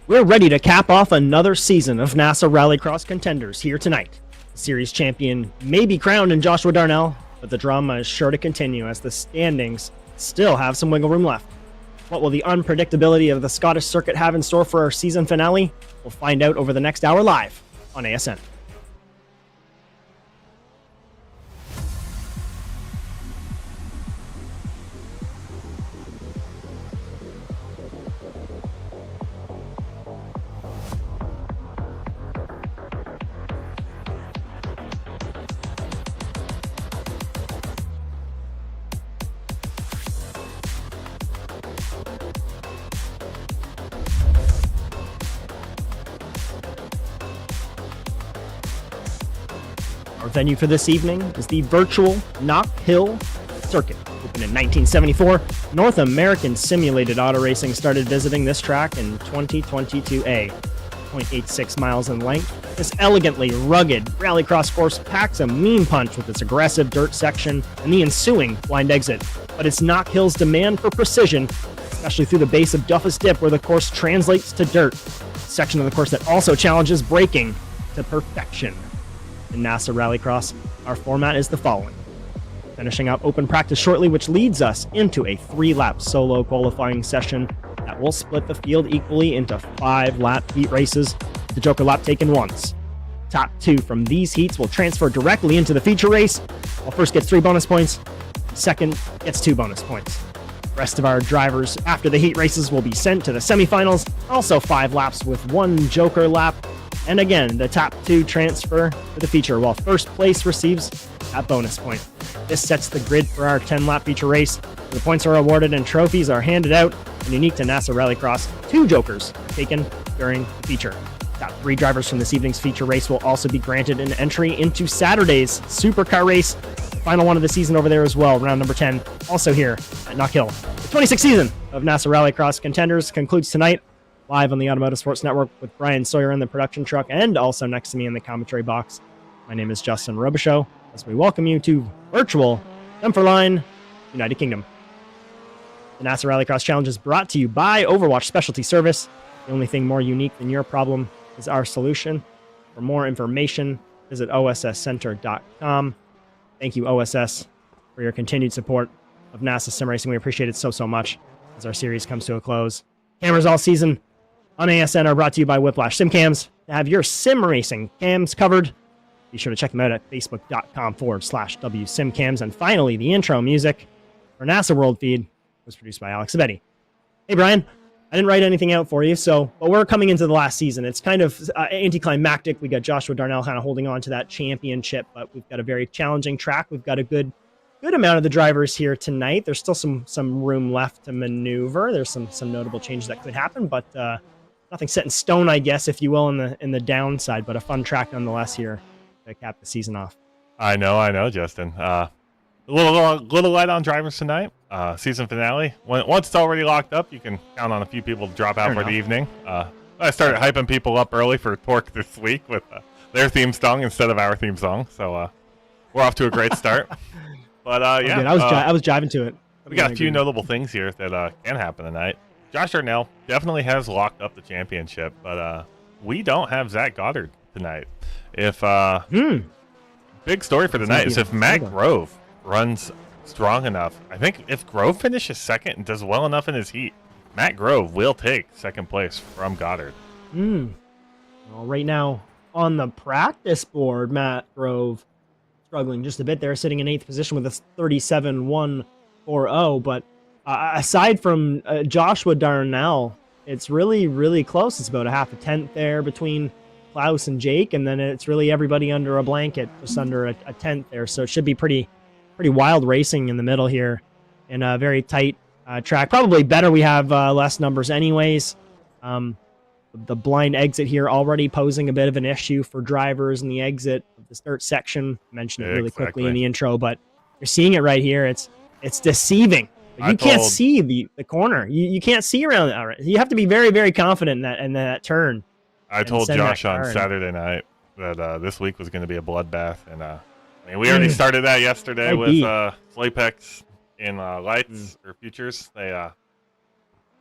We're ready to cap off another season of NASA Rallycross Contenders here tonight. The series champion may be crowned in Joshua Darnell, but the drama is sure to continue as the standings still have some wiggle room left. What will the unpredictability of the Scottish circuit have in store for our season finale? We'll find out over the next hour live on ASN. Our venue for this evening is the virtual Knockhill circuit. Opened in 1974, North American Simulated Auto Racing started visiting this track in 2022A. 0.86 miles in length, this elegantly rugged rallycross course packs a mean punch with its aggressive dirt section and the ensuing blind exit. But it's Knockhill's demand for precision, especially through the base of Duffus Dip where the course translates to dirt, a section of the course that also challenges braking to perfection. In NASA Rallycross, our format is the following. Finishing up open practice shortly, which leads us into a 3-lap solo qualifying session that will split the field equally into 5-lap heat races, the Joker lap taken once. Top 2 from these heats will transfer directly into the feature race, while first gets 3 bonus points, second gets 2 bonus points. The rest of our drivers after the heat races will be sent to the semifinals, also 5 laps with 1 Joker lap. And again, the top 2 transfer to the feature, while first place receives that bonus point. This sets the grid for our 10-lap feature race. The points are awarded and trophies are handed out. And unique to NASA Rallycross, 2 Jokers taken during the feature. Top 3 drivers from this evening's feature race will also be granted an entry into Saturday's supercar race, the final one of the season over there as well, round number 10, also here at Knockhill. The 26th season of NASA Rallycross Contenders concludes tonight, live on the Automotive Sports Network with Bryan, Sawyer in the production truck, and also next to me in the commentary box. My name is Justin Robichaud, as we welcome you to virtual Dunfermline, United Kingdom. The NASA Rallycross Challenge is brought to you by Overwatch Specialty Service. The only thing more unique than your problem is our solution. For more information, visit osscenter.com. Thank you, OSS, for your continued support of NASA Sim Racing. We appreciate it so much as our series comes to a close. Cameras all season on ASN are brought to you by Whiplash Sim Cams. To have your sim racing cams covered, be sure to check them out at facebook.com/WSimCams. And finally, the intro music for NASA World Feed was produced by Alex Savetti. Hey, Bryan, I didn't write anything out for you, but we're coming into the last season. It's kind of anticlimactic. We got Joshua Darnell kind of holding on to that championship, but we've got a very challenging track. We've got a good amount of the drivers here tonight. There's still some room left to maneuver. There's some notable changes that could happen, but nothing set in stone, I guess, if you will, in the downside. But a fun track nonetheless here to cap the season off. I know, Justin. A little light on drivers tonight. Season finale. Once it's already locked up, you can count on a few people to drop out for the evening. I started hyping people up early for Torque this week with their theme song instead of our theme song. So we're off to a great start. But yeah, I was jiving to it. We got a few notable things here that can happen tonight. Josh Darnell definitely has locked up the championship, but we don't have Zach Goddard tonight. If big story for the night is if Matt Grove runs strong enough. I think if Grove finishes second and does well enough in his heat, Matt Grove will take second place from Goddard. Well, right now on the practice board, Matt Grove struggling just a bit there, sitting in 8th position with a 37.140. But aside from Joshua Darnell, it's really close. It's about a half a tenth there between Klaus and Jake, and then it's really everybody under a blanket, just under a tenth there. So it should be pretty wild racing in the middle here in a very tight track. Probably better we have less numbers anyways. The blind exit here already posing a bit of an issue for drivers in the exit of the start section. I mentioned it really quickly in the intro, but you're seeing it right here. It's deceiving. You can't see the corner. You can't see around it. You have to be very confident in that turn. I told Josh on Saturday night that this week was going to be a bloodbath, and we already started that yesterday with Flapex in lights or futures. They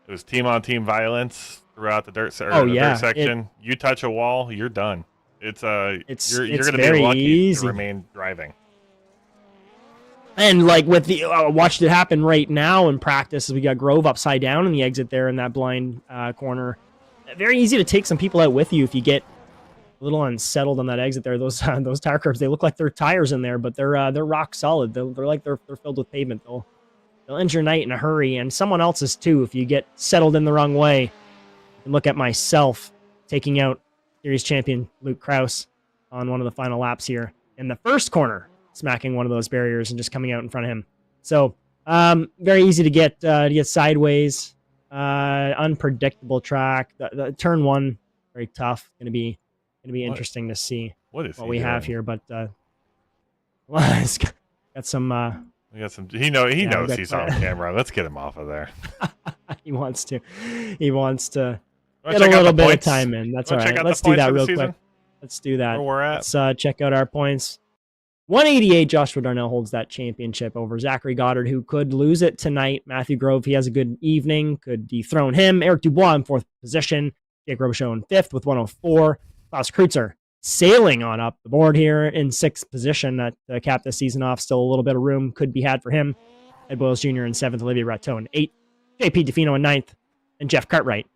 It was team-on-team violence throughout the dirt section. You touch a wall, you're done. You're going to be lucky easy to remain driving. And like with the watched it happen right now in practice, we got Grove upside down in the exit there in that blind corner. Very easy to take some people out with you if you get a little unsettled on that exit there. Those tire curves, they look like they're tires in there, but they're rock solid. They're like they're filled with pavement. They'll end your night in a hurry, and someone else's too if you get settled in the wrong way. And look at myself taking out series champion Luke Kraus on one of the final laps here in the first corner, smacking one of those barriers and just coming out in front of him. So very easy to get sideways. Unpredictable track. The turn one, very tough. Gonna be interesting to see what we have here. But got some. We got some. He knows he's on camera. Let's get him off of there. He wants to get a little bit of time in. That's all right. Let's do that real quick. Let's do that. Where we're at. Let's check out our points. 188, Joshua Darnell holds that championship over Zachary Goddard, who could lose it tonight. Matthew Grove, he has a good evening, could dethrone him. Eric Dubois in 4th position. Jake Robichaud in 5th with 104. Klaus Kreutzer sailing on up the board here in 6th position to cap the season off. Still a little bit of room could be had for him. Ed Boyles Jr. in 7th, Olivier Rateau in 8th. JP DeFino in 9th, and Jeff Cartwright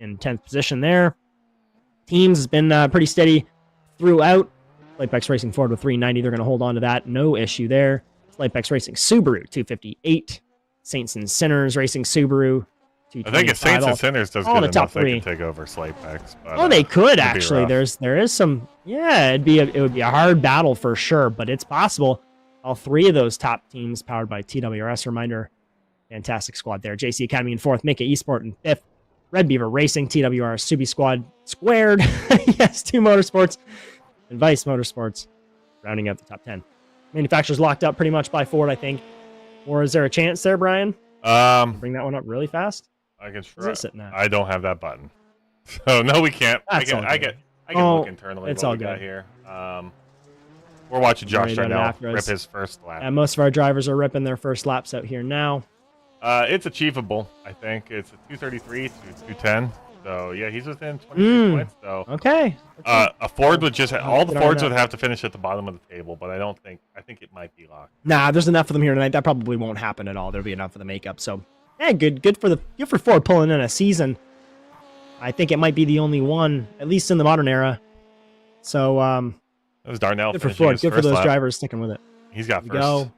in 10th position there. Teams has been pretty steady throughout. Lightbacks Racing Ford with 390. They're going to hold on to that. No issue there. Lightbacks Racing Subaru 258. Saints and Sinners Racing Subaru 225. I think if Saints and Sinners does good enough, they can take over Slightbacks. Oh, they could actually. There is some. Yeah, it would be a hard battle for sure, but it's possible. All three of those top teams powered by TWRS. Reminder, fantastic squad there. JC Academy in 4th. Mika Esport in 5th. Red Beaver Racing, TWRS Subi Squad squared. Yes, 2 Motorsports. And Vice Motorsports rounding out the top 10. Manufacturers locked up pretty much by Ford, I think. Or is there a chance there, Brian? Bring that one up really fast. I can try. I don't have that button, so no, we can't. I can look internally. It's all good here. We're watching Josh Darnell rip his first lap. And most of our drivers are ripping their first laps out here now. It's achievable. I think it's a 233 to 210. So yeah, he's within 26 points. So okay. A Ford would just all the Fords would have to finish at the bottom of the table, but I think it might be locked. Nah, there's enough of them here tonight. That probably won't happen at all. There'll be enough for the makeup. So yeah, good for Ford pulling in a season. I think it might be the only one, at least in the modern era. So it was Darnell. Good for Ford. Good for those drivers sticking with it. He's got first. Go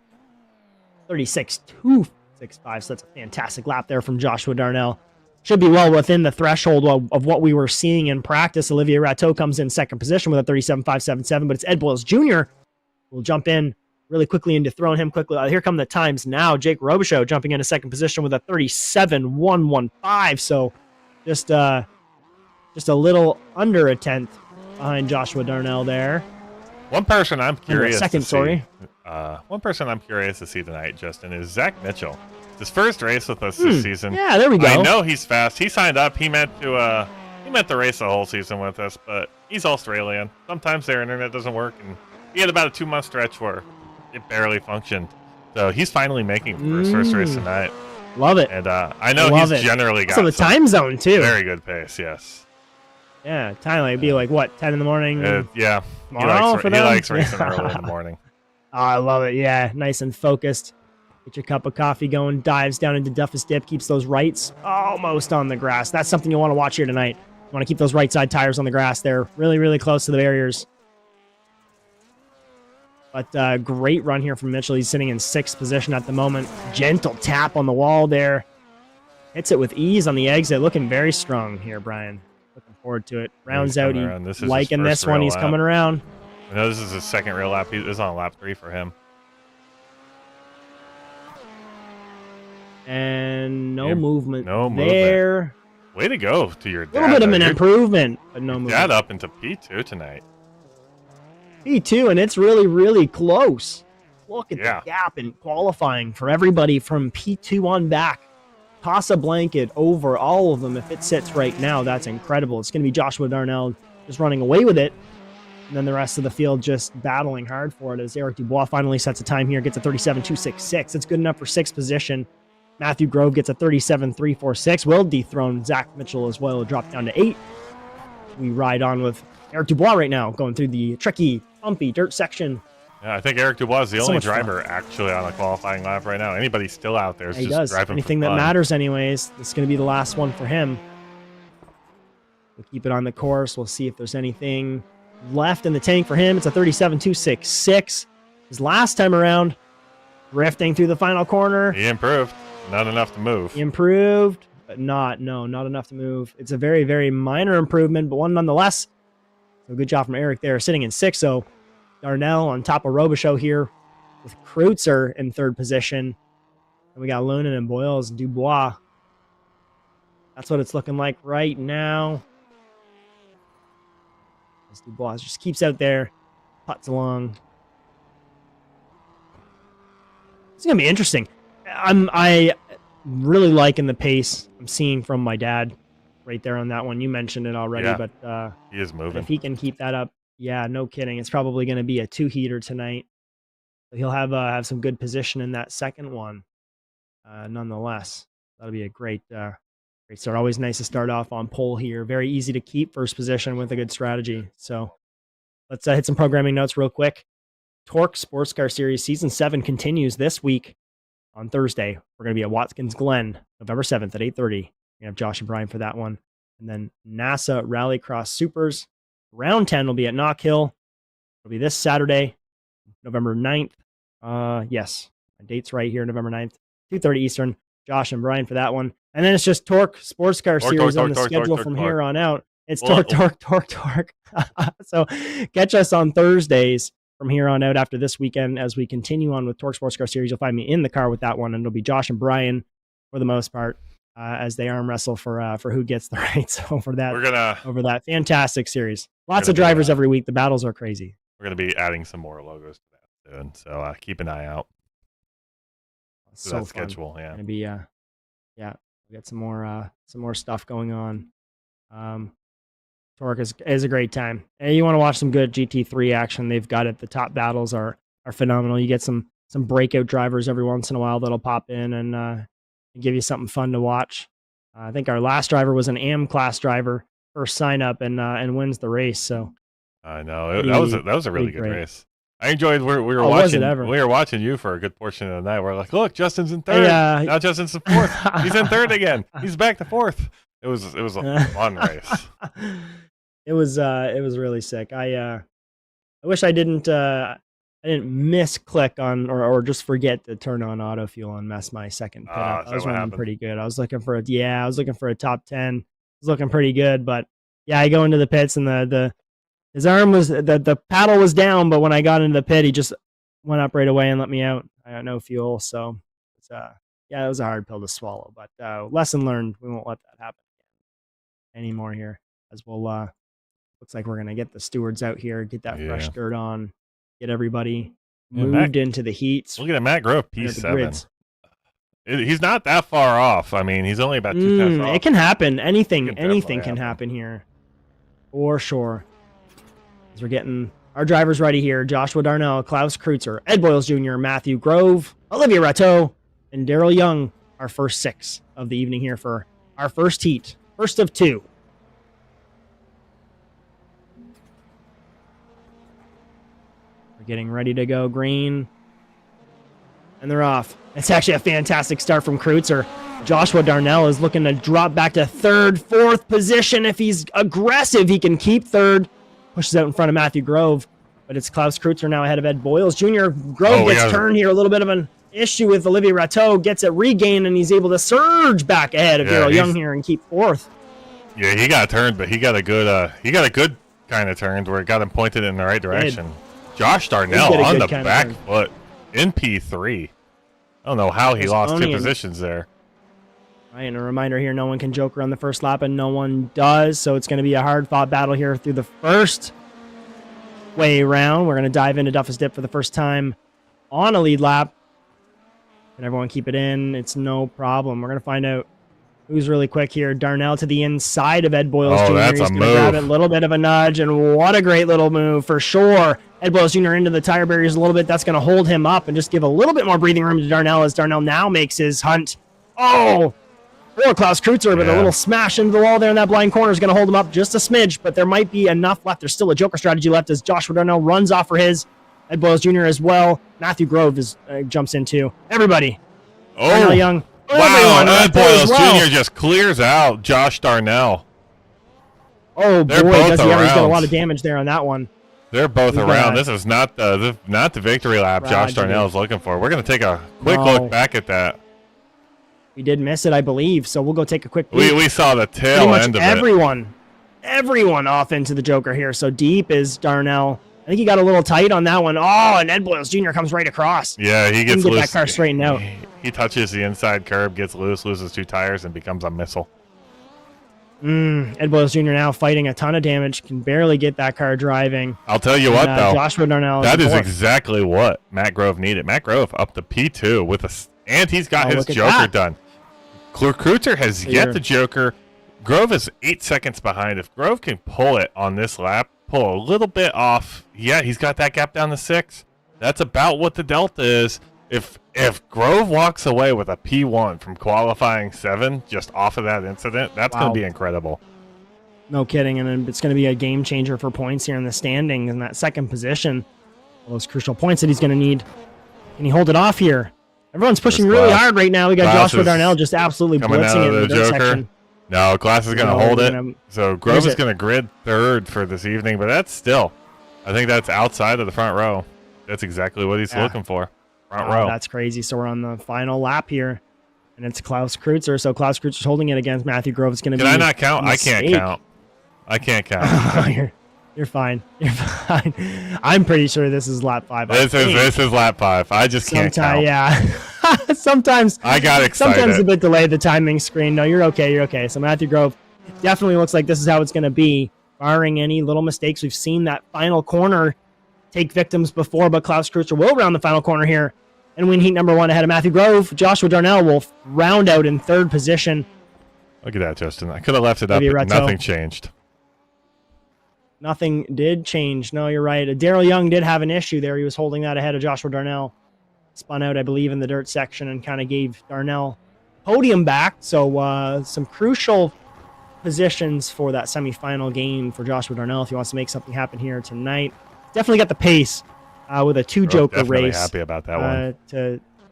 36.265. So that's a fantastic lap there from Joshua Darnell. Should be well within the threshold of what we were seeing in practice. Olivier Rateau comes in 2nd position with a 37.577, but it's Ed Boyles Jr. will jump in really quickly and dethrone him quickly. Here come the times now. Jake Robichaud jumping into 2nd position with a 37.115. So just a little under a tenth behind Joshua Darnell there. One person I'm curious One person I'm curious to see tonight, Justin, is Zach Mitchell. His first race with us this season. Yeah, there we go. I know he's fast. He signed up. He meant to race the whole season with us, but he's Australian. Sometimes their internet doesn't work, and he had about a 2-month stretch where it barely functioned. So he's finally making his first race tonight. Love it. And I know he's generally got the time zone too. Very good pace. Yes. Yeah, time it'd be like what, 10 in the morning? Yeah. He likes racing early in the morning. Oh, I love it. Yeah, nice and focused. Get your cup of coffee going, dives down into Duffus Dip, keeps those rights almost on the grass. That's something you want to watch here tonight. You want to keep those right side tires on the grass. They're really, really close to the barriers. But great run here from Mitchell. He's sitting in 6th position at the moment. Gentle tap on the wall there. Hits it with ease on the exit. Looking very strong here, Brian. Looking forward to it. Rounds out. Liking this one. He's coming around. I know this is his 2nd real lap. This is on lap 3 for him. And no movement there. Way to go to your dad. A little bit of an improvement, but no movement. Dad up into P2 tonight. P2, and it's really, really close. Look at the gap in qualifying for everybody from P2 on back. Toss a blanket over all of them if it sits right now. That's incredible. It's going to be Joshua Darnell just running away with it. And then the rest of the field just battling hard for it as Eric Dubois finally sets a time here, gets a 37.266. It's good enough for 6th position. Matthew Grove gets a 37.346. Will dethrone Zach Mitchell as well. Drop down to 8. We ride on with Eric Dubois right now, going through the tricky, bumpy dirt section. Yeah, I think Eric Dubois is the So only much fun. driver actually on a qualifying lap right now. Anybody still out there is He just does. driving Anything for that fun. matters anyways. This is going to be the last one for him. We'll keep it on the course. We'll see if there's anything left in the tank for him. It's a 37.266. His last time around, drifting through the final corner. He improved. Not enough to move. He improved, but not enough to move. It's a very, very minor improvement, but one nonetheless. So good job from Eric there, sitting in 6th. So Darnell on top of Robichaud here with Kreutzer in 3rd position. And we got Lunan and Boyles and Dubois. That's what it's looking like right now. As Dubois just keeps out there, putts along. It's going to be interesting. I really liking the pace I'm seeing from my dad right there on that one. You mentioned it already, Yeah, but he is moving. if he can keep that up, yeah, no kidding. It's probably going to be a 2-heater tonight. So he'll have some good position in that second one. Nonetheless, that'll be a great start. Always nice to start off on pole here. Very easy to keep first position with a good strategy. So let's hit some programming notes real quick. Torque Sports Car Series Season 7 continues this week on Thursday. We're going to be at Watkins Glen, November 7th at 8:30. We're going to have Josh and Bryan for that one. And then NASA Rallycross Supers. Round 10 will be at Knockhill. It'll be this Saturday, November 9th. Yes, my date's right here, November 9th, 2:30 Eastern. Josh and Bryan for that one. And then it's just Torque Sports Car Series on the schedule from here on out. It's Torque. So catch us on Thursdays from here on out after this weekend as we continue on with Torque Sports Car Series. You'll find me in the car with that one, and it'll be Josh and Bryan for the most part as they arm wrestle for who gets the rights over that fantastic series. Lots of drivers every week. The battles are crazy. We're going to be adding some more logos to that soon, so keep an eye out. So that fun. schedule, yeah. Gonna be we got some more stuff going on. Torque is a great time. And you want to watch some good GT3 action. They've got it. The top battles are phenomenal. You get some breakout drivers every once in a while that'll pop in and give you something fun to watch. I think our last driver was an AM class driver, first sign up and wins the race. So I know that was a really good race. I enjoyed. We were watching. We were watching you for a good portion of the night. We're like, look, Justin's in 3rd. Now Justin's in 4th. He's in 3rd again. He's back to 4th. It was a fun race. It was really sick. I wish I didn't misclick on or just forget to turn on auto fuel and mess my second pit up. I was running pretty good. I was looking for a top 10. It was looking pretty good, but yeah, I go into the pits and his arm was the paddle was down, but when I got into the pit, he just went up right away and let me out. I got no fuel, so it's it was a hard pill to swallow. But lesson learned. We won't let that happen anymore here. As we'll looks like we're gonna get the stewards out here, get that fresh dirt on, get everybody moved into the heats. Look at Matt Grove, P7. He's not that far off. I mean, he's only about 2 tenths off. It can happen. Anything can happen here, for sure. As we're getting our drivers ready here, Joshua Darnell, Klaus Kreutzer, Ed Boyles Jr., Matthew Grove, Olivia Rateau, and Daryl Young, our first 6 of the evening here for our first heat. First of 2. We're getting ready to go green. And they're off. It's actually a fantastic start from Kreutzer. Joshua Darnell is looking to drop back to 3rd, 4th position. If he's aggressive, he can keep 3rd. Pushes out in front of Matthew Grove, but it's Klaus Kreutzer now ahead of Ed Boyles Jr. Grove gets turned here. A little bit of an issue with Olivier Rateau. Gets it regained, and he's able to surge back ahead of Daryl Young here and keep 4th. Yeah, he got turned, but he got a good kind of turned where it got him pointed in the right direction. Josh Darnell on the back foot in P3. I don't know how he lost 2 positions there. Right, and a reminder here, no one can joker on the first lap, and no one does, so it's going to be a hard-fought battle here through the first way round. We're going to dive into Duffus Dip for the first time on a lead lap. Can everyone keep it in? It's no problem. We're going to find out who's really quick here. Darnell to the inside of Ed Boyles Jr. That's He's a going to grab it, a little bit of a nudge, and what a great little move for sure. Ed Boyles Jr. into the tire barriers a little bit. That's going to hold him up and just give a little bit more breathing room to Darnell as Darnell now makes his hunt Oh, poor Klaus Kreutzer, but a little smash into the wall there in that blind corner is going to hold him up just a smidge, but there might be enough left. There's still a Joker strategy left as Joshua Darnell runs off for his. Ed Boyles Jr. as well. Matthew Grove jumps in too. Everybody. Oh, Darnell Young. Wow, Ed Boyles Jr. just clears out Josh Darnell. Oh, They're boy, both does he ever around. get a lot of damage there on that one. They're both around. This is not the victory lap Josh Darnell is looking for. We're going to take a quick look back at that. We did miss it, I believe, so we'll go take a quick look. We saw the tail end of it. Everyone off into the Joker here. So deep is Darnell. I think he got a little tight on that one. Oh, and Ed Boyles Jr. comes right across. Yeah, he gets loose. Get that car straightened out. He touches the inside curb, gets loose, loses 2 tires, and becomes a missile. Ed Boyles Jr. now fighting a ton of damage, can barely get that car driving. I'll tell you what, though. Joshua Darnell. That is exactly what Matt Grove needed. Matt Grove up to P2 and he's got his Joker done. Kreutzer has yet the Joker. Grove is 8 seconds behind. If Grove can pull it on this lap, pull a little bit off, yeah, he's got that gap down to 6. That's about what the delta is. If Grove walks away with a P1 from qualifying 7 just off of that incident, that's going to be incredible. No kidding, and it's going to be a game changer for points here in the standing in that second position. All those crucial points that he's going to need. Can he hold it off here? Everyone's pushing really hard right now. We got Joshua Darnell just absolutely blitzing it in the dirt section. No, Glass is going to hold it. So Grove is going to grid 3rd for this evening, but that's still, I think that's outside of the front row. That's exactly what he's looking for. Front row. That's crazy. So we're on the final lap here, and it's Klaus Kreutzer. So Klaus Kreutzer's holding it against Matthew Grove. It's going to be. Can I not count? I can't count. I can't count. You're fine. You're fine. I'm pretty sure this is lap 5. This is lap 5. I just can't count. Yeah. Sometimes I got excited. Sometimes a bit delayed the timing screen. No, you're okay. You're okay. So Matthew Grove definitely looks like this is how it's going to be, barring any little mistakes. We've seen that final corner take victims before, but Klaus Kreutzer will round the final corner here and win heat number 1 ahead of Matthew Grove. Joshua Darnell will round out in 3rd position. Look at that, Justin. I could have left it up, but nothing changed. Nothing did change. No, you're right. Daryl Young did have an issue there. He was holding that ahead of Joshua Darnell. Spun out, I believe, in the dirt section and kind of gave Darnell podium back. So some crucial positions for that semifinal game for Joshua Darnell if he wants to make something happen here tonight. Definitely got the pace with a 2-Joker race. Happy about that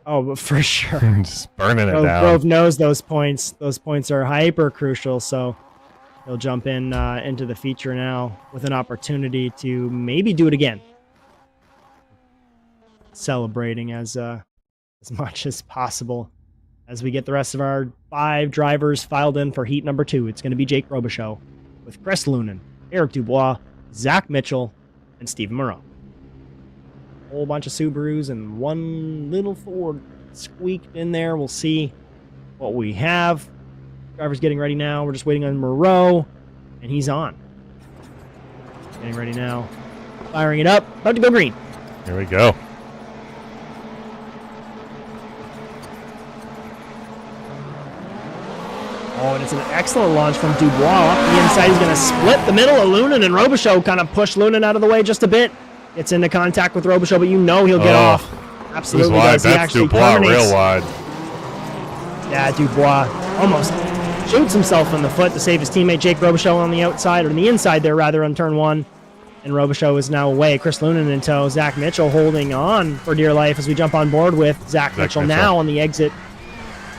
one. For sure. Just burning it down. Grove knows those points. Those points are hyper crucial. So he'll jump in into the feature now with an opportunity to maybe do it again. Celebrating as much as possible as we get the rest of our 5 drivers filed in for heat number 2. It's going to be Jake Robichaud with Chris Lunan, Eric Dubois, Zach Mitchell, and Steven Moreau. A whole bunch of Subarus and one little Ford squeaked in there. We'll see what we have. Driver's getting ready now. We're just waiting on Moreau, and he's on. Getting ready now. Firing it up. About to go green. Here we go. Oh, and it's an excellent launch from Dubois. Up the inside, he's going to split the middle of Lunan, and Robichaud kind of pushed Lunan out of the way just a bit. Gets into contact with Robichaud, but you know he'll get off. Absolutely does. That's Dubois real wide. Yeah, Dubois almost shoots himself in the foot to save his teammate Jake Robichaud on the outside, or on the inside there rather, on turn 1. And Robichaud is now away. Chris Lunan in tow. Zach Mitchell holding on for dear life as we jump on board with Zach Mitchell now on the exit.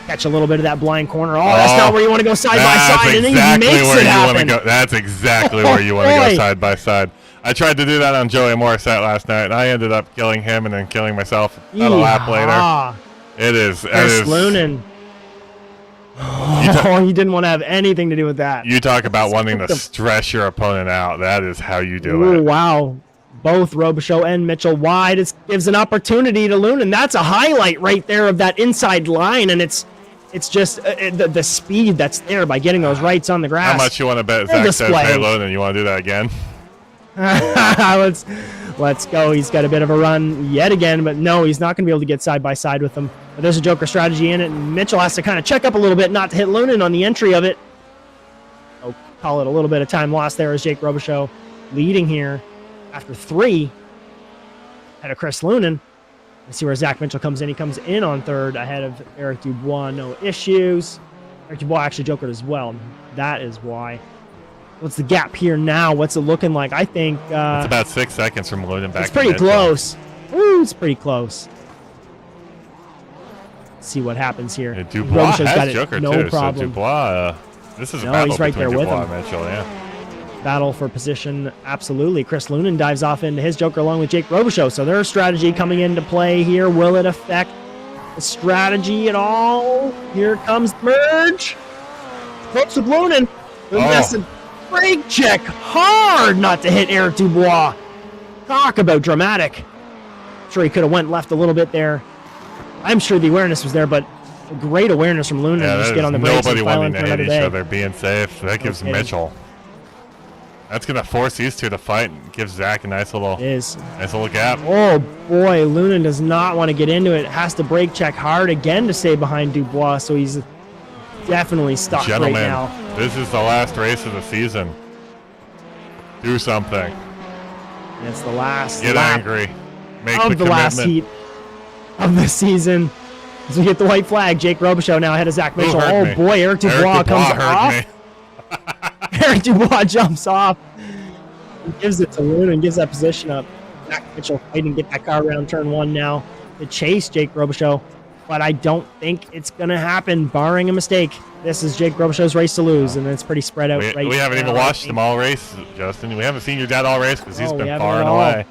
Catch a little bit of that blind corner. Oh, that's not where you want to go side by side. And then he makes it happen. That's exactly where you want to go side by side. I tried to do that on Joey Morissette last night, and I ended up killing him and then killing myself about a lap later. It is. Chris Lunan. Oh, you didn't want to have anything to do with that. You talk about wanting to stress your opponent out. That is how you do it. Wow. Both Robichaud and Mitchell wide. It gives an opportunity to Lunan. That's a highlight right there of that inside line, and it's just the speed that's there by getting those rights on the grass. How much you want to bet Zach says, hey, Lunan, you want to do that again? Let's go. He's got a bit of a run yet again, but no, he's not going to be able to get side by side with him. But there's a Joker strategy in it, and Mitchell has to kind of check up a little bit not to hit Lunan on the entry of it. Oh, call it a little bit of time lost there as Jake Robichaud leading here after 3 ahead of Chris Lunan. Let's see where Zach Mitchell comes in. He comes in on third ahead of Eric Dubois. No issues. Eric Dubois actually jokered as well. That is why. What's the gap here now? What's it looking like? I think it's about 6 seconds from Loden back. It's pretty close. Ooh, it's pretty close. Let's see what happens here. Yeah, Dubois has got it, joker no too. problem. So Dubois, this is a No, battle he's right between there with Dubois him. and Mitchell. Yeah. Battle for position, absolutely. Chris Lunan dives off into his joker along with Jake Robichaud. So their strategy coming into play here. Will it affect the strategy at all? Here comes the merge. Close with Lunan. Oh. Brake check hard not to hit Eric Dubois. Talk about dramatic. I'm sure he could have went left a little bit there. I'm sure the awareness was there, but great awareness from Lunan to just get on the brakes and file in for another day. Other, being safe. That gives Mitchell. That's going to force these two to fight and give Zach a nice little gap. Oh, boy. Lunan does not want to get into it. Has to brake check hard again to stay behind Dubois, so he's definitely stuck right now. This is the last race of the season. Do something. And it's the last Get lap angry. Make of the last heat of the season. As we get the white flag, Jake Robichaud now ahead of Zach Mitchell. Oh, boy. Eric Dubois comes off. Eric Dubois jumps off. He gives it to Lunan and gives that position up. Zach Mitchell fighting to get that car around turn one now to chase Jake Robichaud. But I don't think it's going to happen, barring a mistake. This is Jake Robichaud's race to lose, and it's pretty spread out right now. We haven't even watched them all race, Justin. We haven't seen your dad all race because he's been far and away.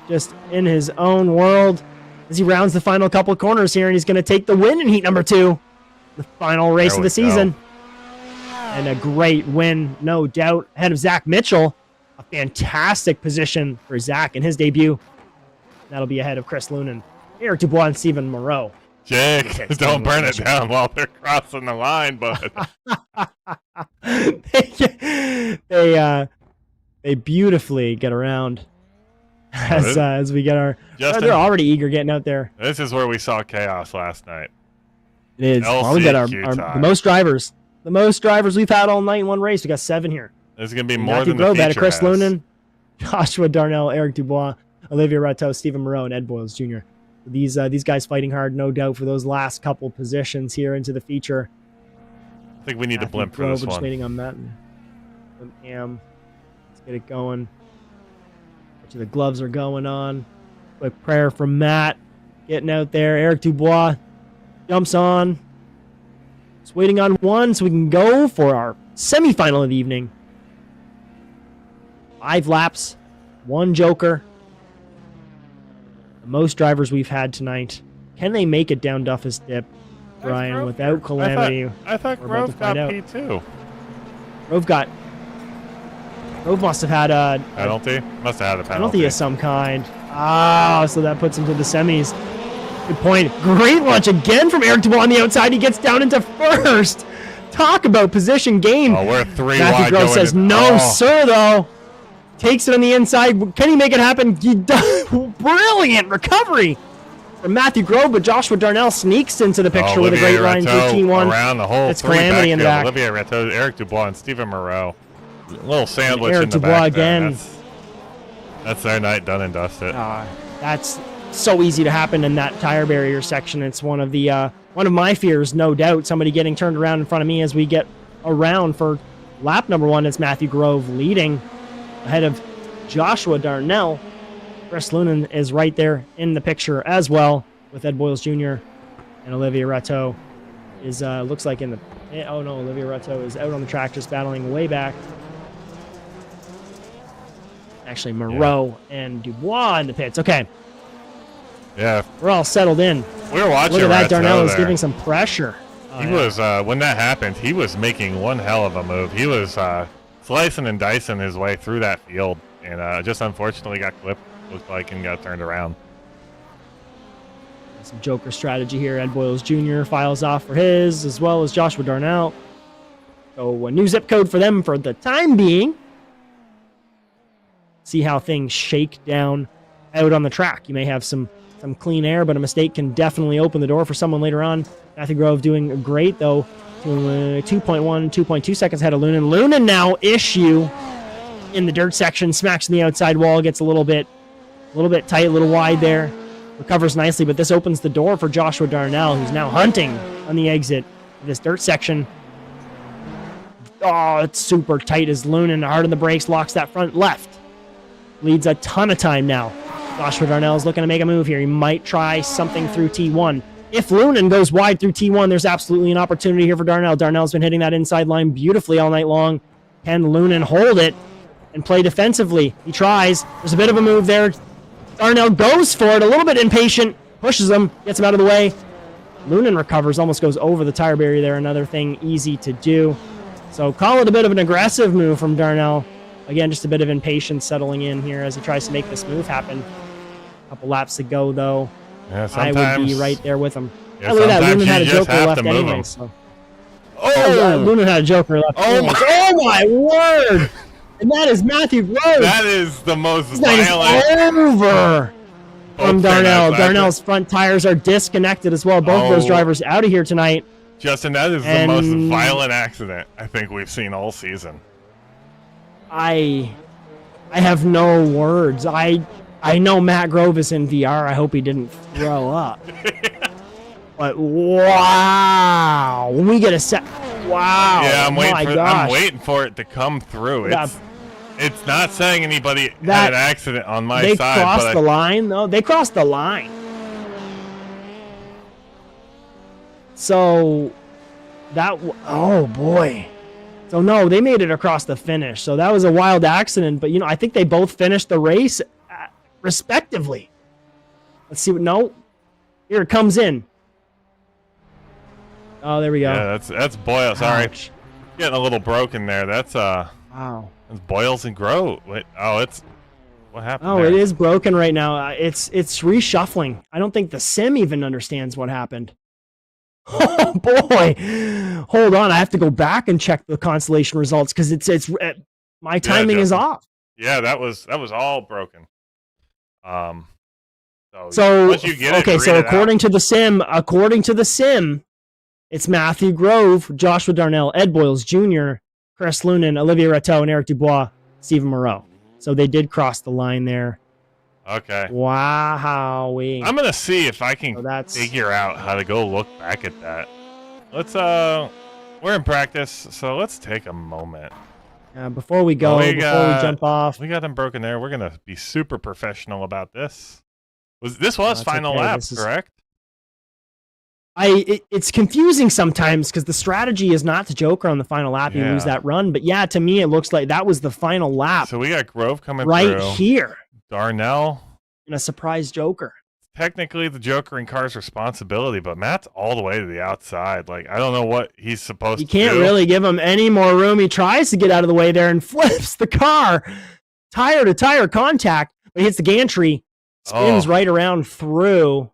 Just in his own world as he rounds the final couple of corners here, and he's going to take the win in heat number 2. The final race of the season. And a great win, no doubt, ahead of Zach Mitchell. A fantastic position for Zach in his debut. That'll be ahead of Chris Lunan, Eric Dubois, and Stephen Moreau. Jake, don't burn it down while they're crossing the line, bud. They beautifully get around as we get our. Justin, they're already eager getting out there. This is where we saw chaos last night. It is. Well, we got the most drivers. The most drivers we've had all night in one race. We got 7 here. There's going to be more than the feature Chris Lunan, Joshua Darnell, Eric Dubois, Olivia Rateau, Stephen Moreau, and Ed Boyles Jr. These guys fighting hard, no doubt, for those last couple positions here into the feature. I think we need to blimp for this one. We're just waiting on Matt and Am. Let's get it going. The gloves are going on. Quick prayer from Matt. Getting out there. Eric Dubois jumps on. Just waiting on one so we can go for our semifinal of the evening. 5 laps, 1 joker. The most drivers we've had tonight. Can they make it down Duffus Dip, Bryan, without calamity? I thought Grove got P2. Grove must have had a penalty. Must have had a penalty. Penalty of some kind. So that puts him to the semis. Good point. Great launch again from Eric Dubois on the outside. He gets down into first. Talk about position gain. Oh, we're 3 Matthew wide. Grove says, no, sir, though. Takes it on the inside. Can he make it happen? He does. Brilliant recovery from Matthew Grove, but Joshua Darnell sneaks into the picture with a great line, 13-1. Around the whole it's calamity in the back. Olivia Rateau, Eric Dubois, and Stephen Moreau. A little sandwich Eric in the Dubois back again. That's their night done and dusted. That's so easy to happen in that tire barrier section. It's one of my fears, no doubt. Somebody getting turned around in front of me as we get around for lap number 1. It's Matthew Grove leading ahead of Joshua Darnell. Chris Lunan is right there in the picture as well with Ed Boyles Jr. and Olivia Rateau is looks like in the. Oh no, Olivia Rateau is out on the track just battling way back. Actually, Moreau and Dubois in the pits. Okay. Yeah. We're all settled in. We were watching. Look at that. Darnell is there. giving some pressure. He was, when that happened, he was making one hell of a move. He was slicing and dicing his way through that field and just unfortunately got clipped, looked like, and got turned around. Some joker strategy here. Ed Boyles Jr. files off for his, as well as Joshua Darnell. So a new zip code for them for the time being. See how things shake down out on the track. You may have some clean air, but a mistake can definitely open the door for someone later on. Matthew Grove doing great, though. 2.1, 2.2 seconds ahead of Lunan. Lunan now issue in the dirt section. Smacks in the outside wall. Gets a little bit tight, a little wide there. recovers nicely, but this opens the door for Joshua Darnell, who's now hunting on the exit of this dirt section. Oh, it's super tight as Lunan, hard on the brakes, locks that front left. Leads a ton of time now. Joshua Darnell is looking to make a move here. He might try something through T1. If Lunan goes wide through T1, there's absolutely an opportunity here for Darnell. Darnell's been hitting that inside line beautifully all night long. Can Lunan hold it and play defensively? He tries. There's a bit of a move there. Darnell goes for it, a little bit impatient, pushes him, gets him out of the way. Lunan recovers, almost goes over the tire barrier there. Another thing easy to do. So call it a bit of an aggressive move from Darnell. Again, just a bit of impatience settling in here as he tries to make this move happen. A couple laps to go, though. Yeah, I would be right there with him. Yeah, Oh, look at that. sometimes Lunan had a you just joker have left to move anyway. him. So. Oh! Lunan had a joker left. Oh my- Oh my word! And that is Matthew Groves. That is the most This night is violent. over from Both Darnell. things. Darnell's front tires are disconnected as well. Both of those Oh. drivers out of here tonight. Justin, that is the most violent accident I think we've seen all season. I have no words. I know Matt Grove is in VR. I hope he didn't throw up. But wow, when we get a set, wow. Yeah, I'm gosh. waiting for it to come through. Yeah. It's not saying anybody That- had an accident on my They side, crossed but the line, though. They crossed the line. So oh boy. So no, they made it across the finish. So that was a wild accident. But I think they both finished the race respectively. Let's see what. No, here it comes in. Oh, there we go. yeah, that's Boyle. Sorry, Ouch. getting a little broken there. That's Wow. that's Boyles and Grove. Wait, it's what happened? Oh, there? it is broken right now. It's reshuffling. I don't think the sim even understands what happened. Oh boy, hold on. I have to go back and check the constellation results because it's my timing is off. Yeah, that was all broken. So once you get it, okay, read so it according out. to the sim, it's Matthew Grove, Joshua Darnell, Ed Boyles Jr., Chris Lunan, Olivier Rateau, and Eric Dubois, Stephen Moreau. So they did cross the line there. Okay. Wow. I'm gonna see if I can So figure out how to go look back at that. Let's we're in practice, so let's take a moment. Before we go, before we jump off. We got them broken there. We're gonna be super professional about this. This was final okay. lap, correct? It's confusing sometimes because the strategy is not to joker on the final lap. You lose that run. But yeah, to me, it looks like that was the final lap. So we got Grove coming right through. here. Darnell. And a surprise joker. Technically, the joker in car's responsibility, but Matt's all the way to the outside. Like, I don't know what he's supposed to do. You can't really give him any more room. He tries to get out of the way there and flips the car. Tire to tire contact. But he hits the gantry. Spins right around through.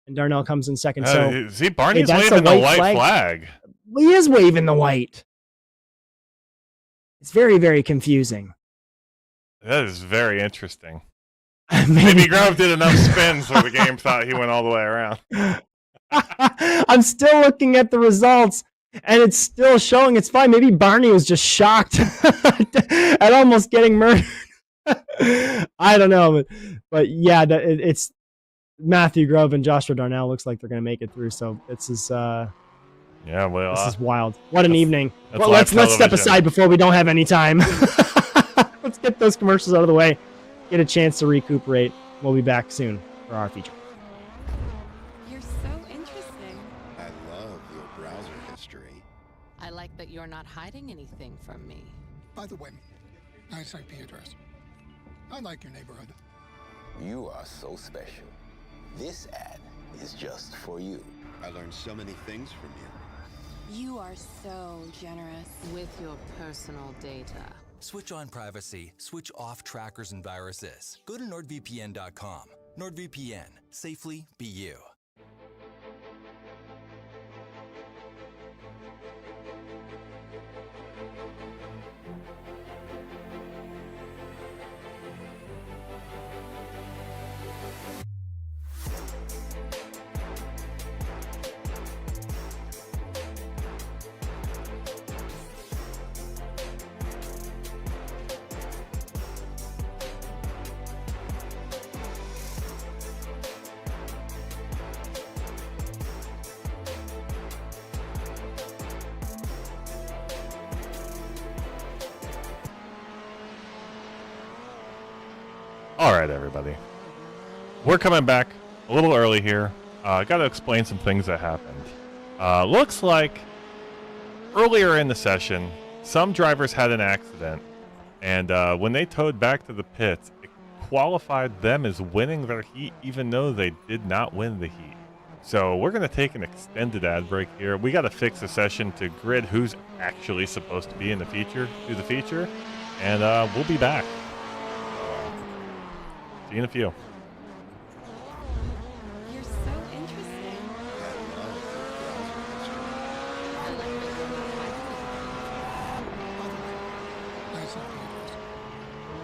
And Darnell comes in second. So see, Barney's that's waving a the white flag. Well, he is waving the white. It's very, very confusing. That is very interesting. Maybe Maybe Grove did enough spins where the game thought he went all the way around. I'm still looking at the results, and it's still showing it's fine. Maybe Barney was just shocked at almost getting murdered. I don't know, but yeah, it's Matthew Grove and Joshua Darnell. Looks like they're going to make it through. So this is this is wild. What an evening. Well, let's step aside before we don't have any time. Let's get those commercials out of the way. Get a chance to recuperate. We'll be back soon for our feature. You're so interesting. I love your browser history. I like that you're not hiding anything from me. By the way, nice IP address. I like your neighborhood. You are so special. This ad is just for you. I learned so many things from you. You are so generous with your personal data. Switch on privacy, switch off trackers and viruses. Go to NordVPN.com. NordVPN. Safely be you. All right, everybody. We're coming back a little early here. I got to explain some things that happened. Looks like earlier in the session, some drivers had an accident, and when they towed back to the pits, it qualified them as winning their heat, even though they did not win the heat. So we're going to take an extended ad break here. We got to fix the session to grid who's actually supposed to be in the feature, and we'll be back. See you in a few. You're so interesting. Nice like Beatrice.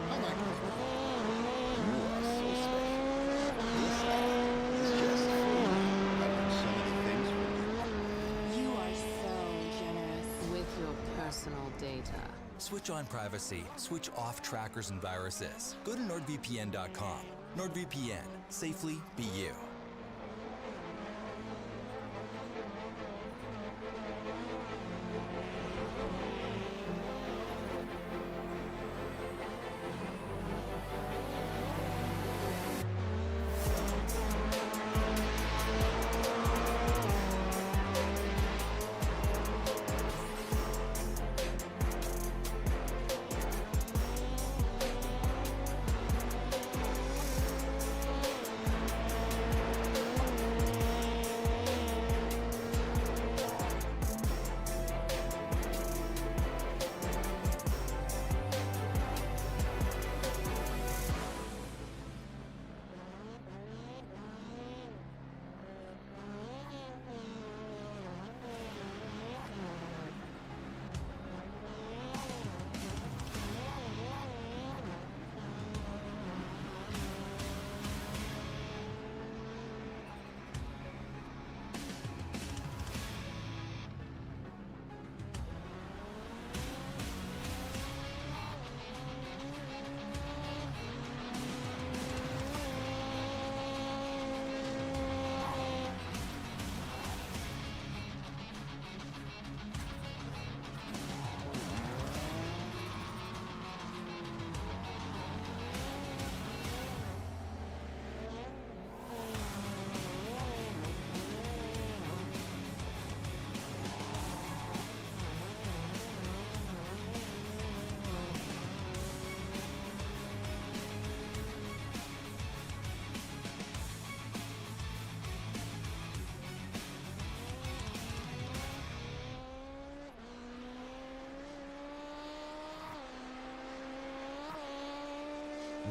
I like your neighborhood. You are so special. This ad is just for you. I learned so many things from you. You are so generous with your personal data. Switch on privacy, switch off trackers and viruses. Go to NordVPN.com. NordVPN, safely be you.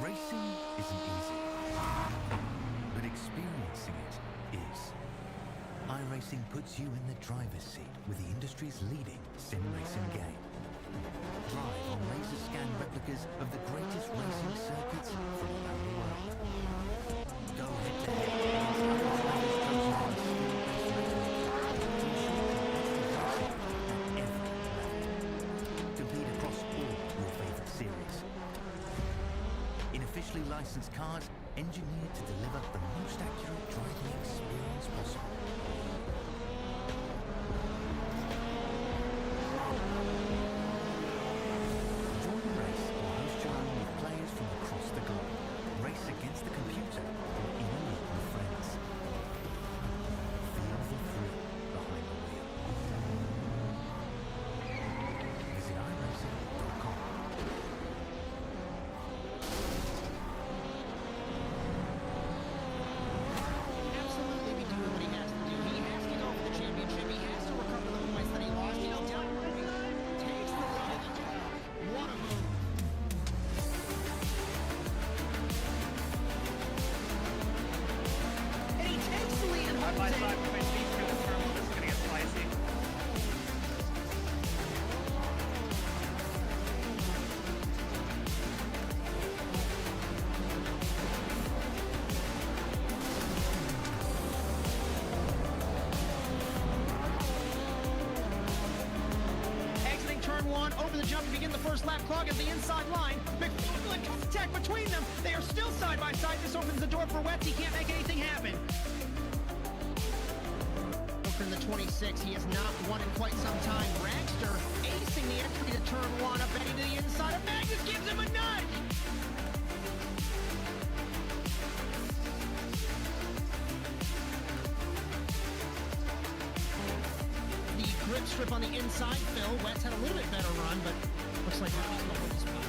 Racing isn't easy, but experiencing it is. iRacing puts you in the driver's seat with the industry's leading sim racing game. Drive on laser scan replicas of the greatest racing circuits from around the world. Go head to head against other drivers chosen by skill race matchmaking to ensure competitive racing at every level. Compete across all your favorite series. In officially licensed cars, engineered to deliver the most accurate driving experience possible. Join the race or host your own with players from across the globe. Race against the computer or in a league with friends. Feel the thrill behind the wheel. Visit iRacing.com. Absolutely be doing what he has to do. He has to go for the championship. He has to recover the points that he lost. You know, John takes the lead. What a move. And he takes the lead and holds it. This is gonna get spicy. Exiting turn one, over the jump to begin the first lap clock at the inside line. McFarland contact between them. They are still side by side. This opens the door for Wetz. He can't make anything happen. From the 26, he has not won in quite some time. Dragster acing the entry to turn one, up heading to the inside of Magnus, gives him a nudge. whip strip on the inside. Phil, Wetz had a little bit better run, but looks like that was the one.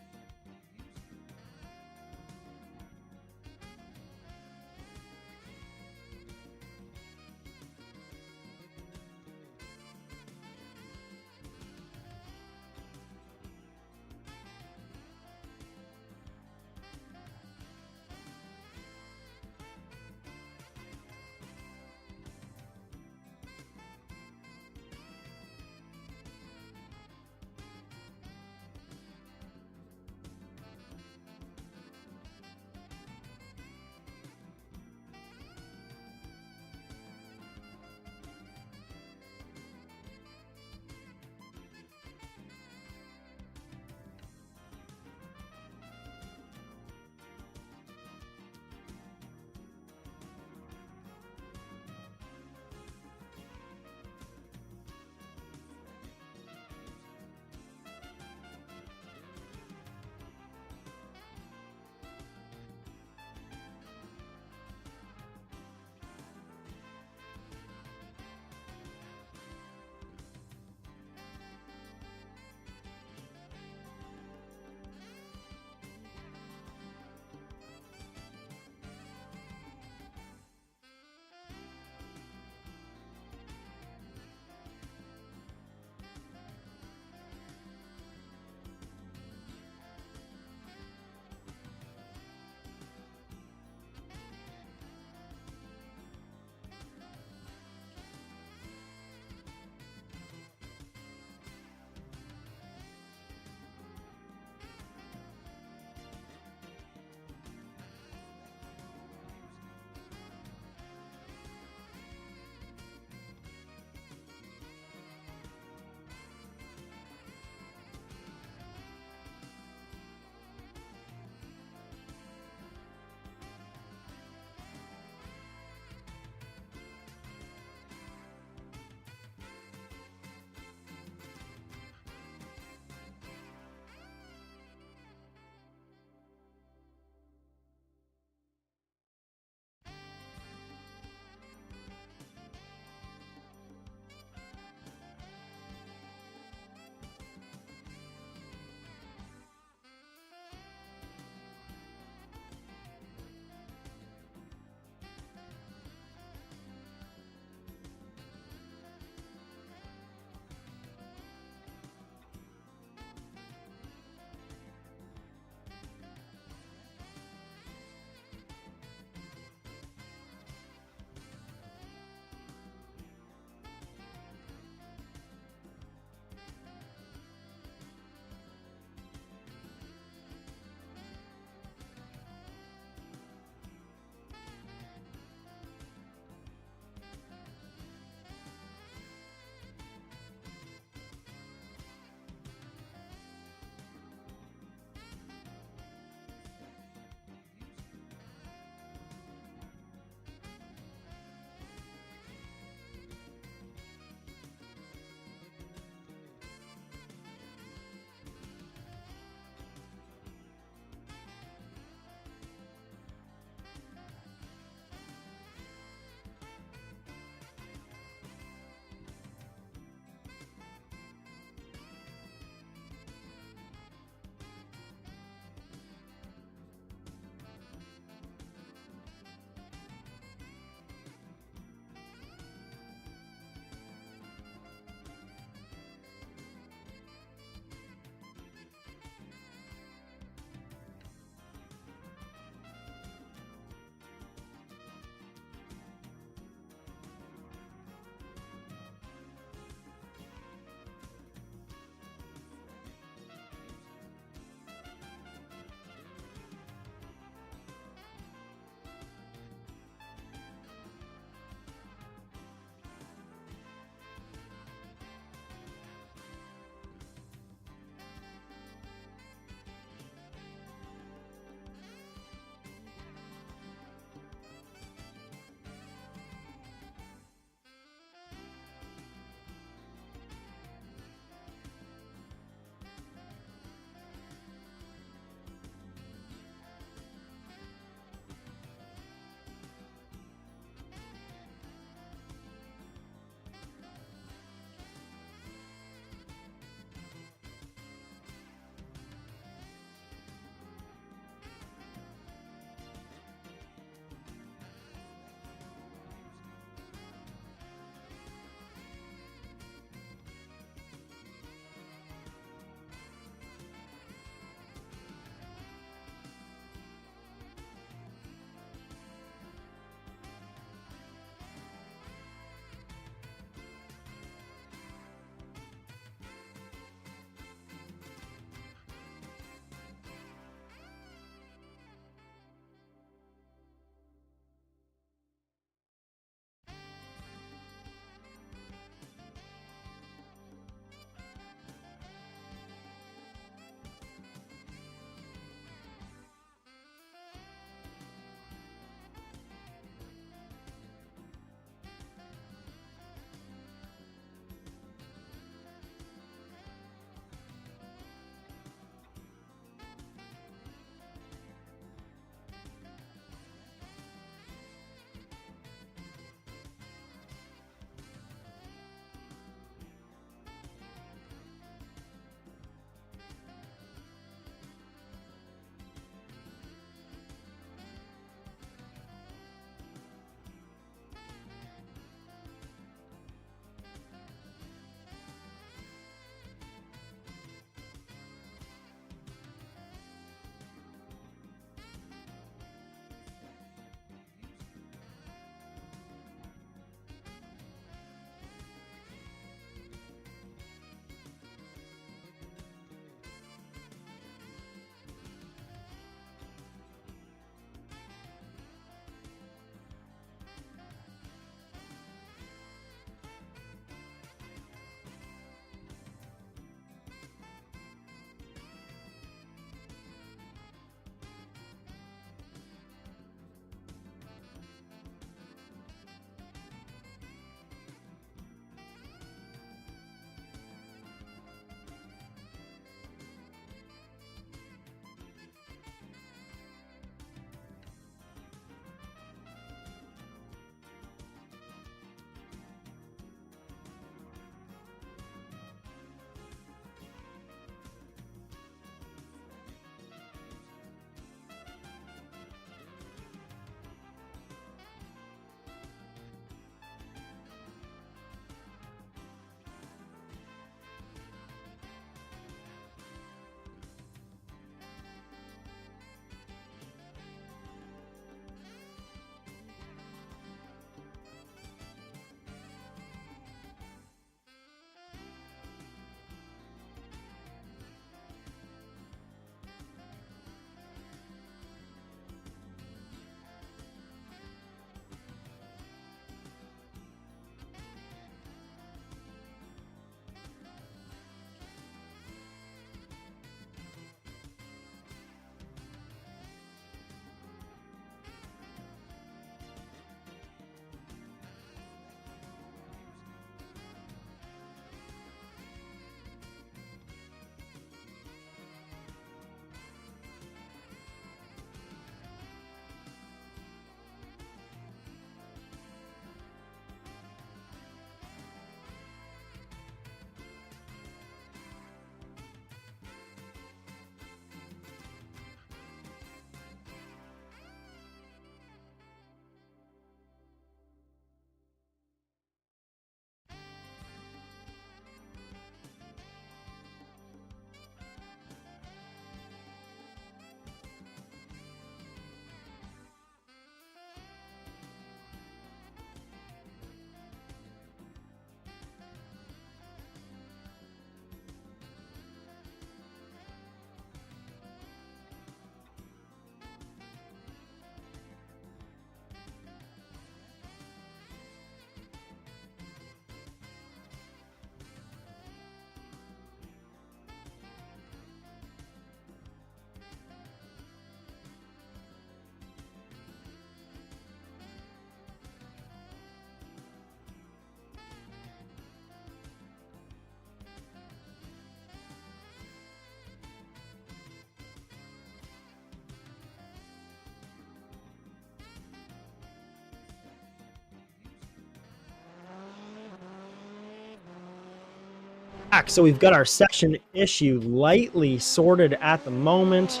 back. So we've got our session issue lightly sorted at the moment.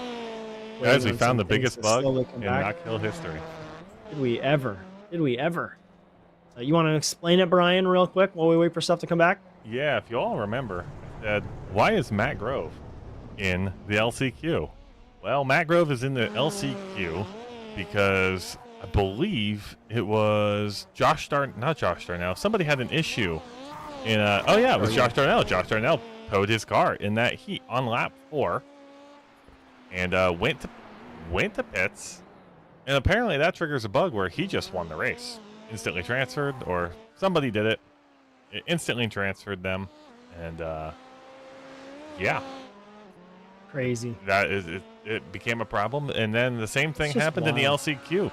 Guys, we Waiting on found some the things biggest to bug slowly come in back. Knockhill history. Did we ever? Did we ever? You want to explain it, Brian, real quick while we wait for stuff to come back? Yeah, if you all remember, I said, why is Matt Grove in the LCQ? Well, Matt Grove is in the LCQ because I believe it was not Josh Darnell. Somebody had an issue in it was Josh Darnell. Josh Darnell towed his car in that heat on lap 4 and went to pits. And apparently that triggers a bug where he just won the race. Instantly transferred, or somebody did it. It instantly transferred them. And yeah. Crazy. That is it became a problem. And then the same thing happened in the LCQ.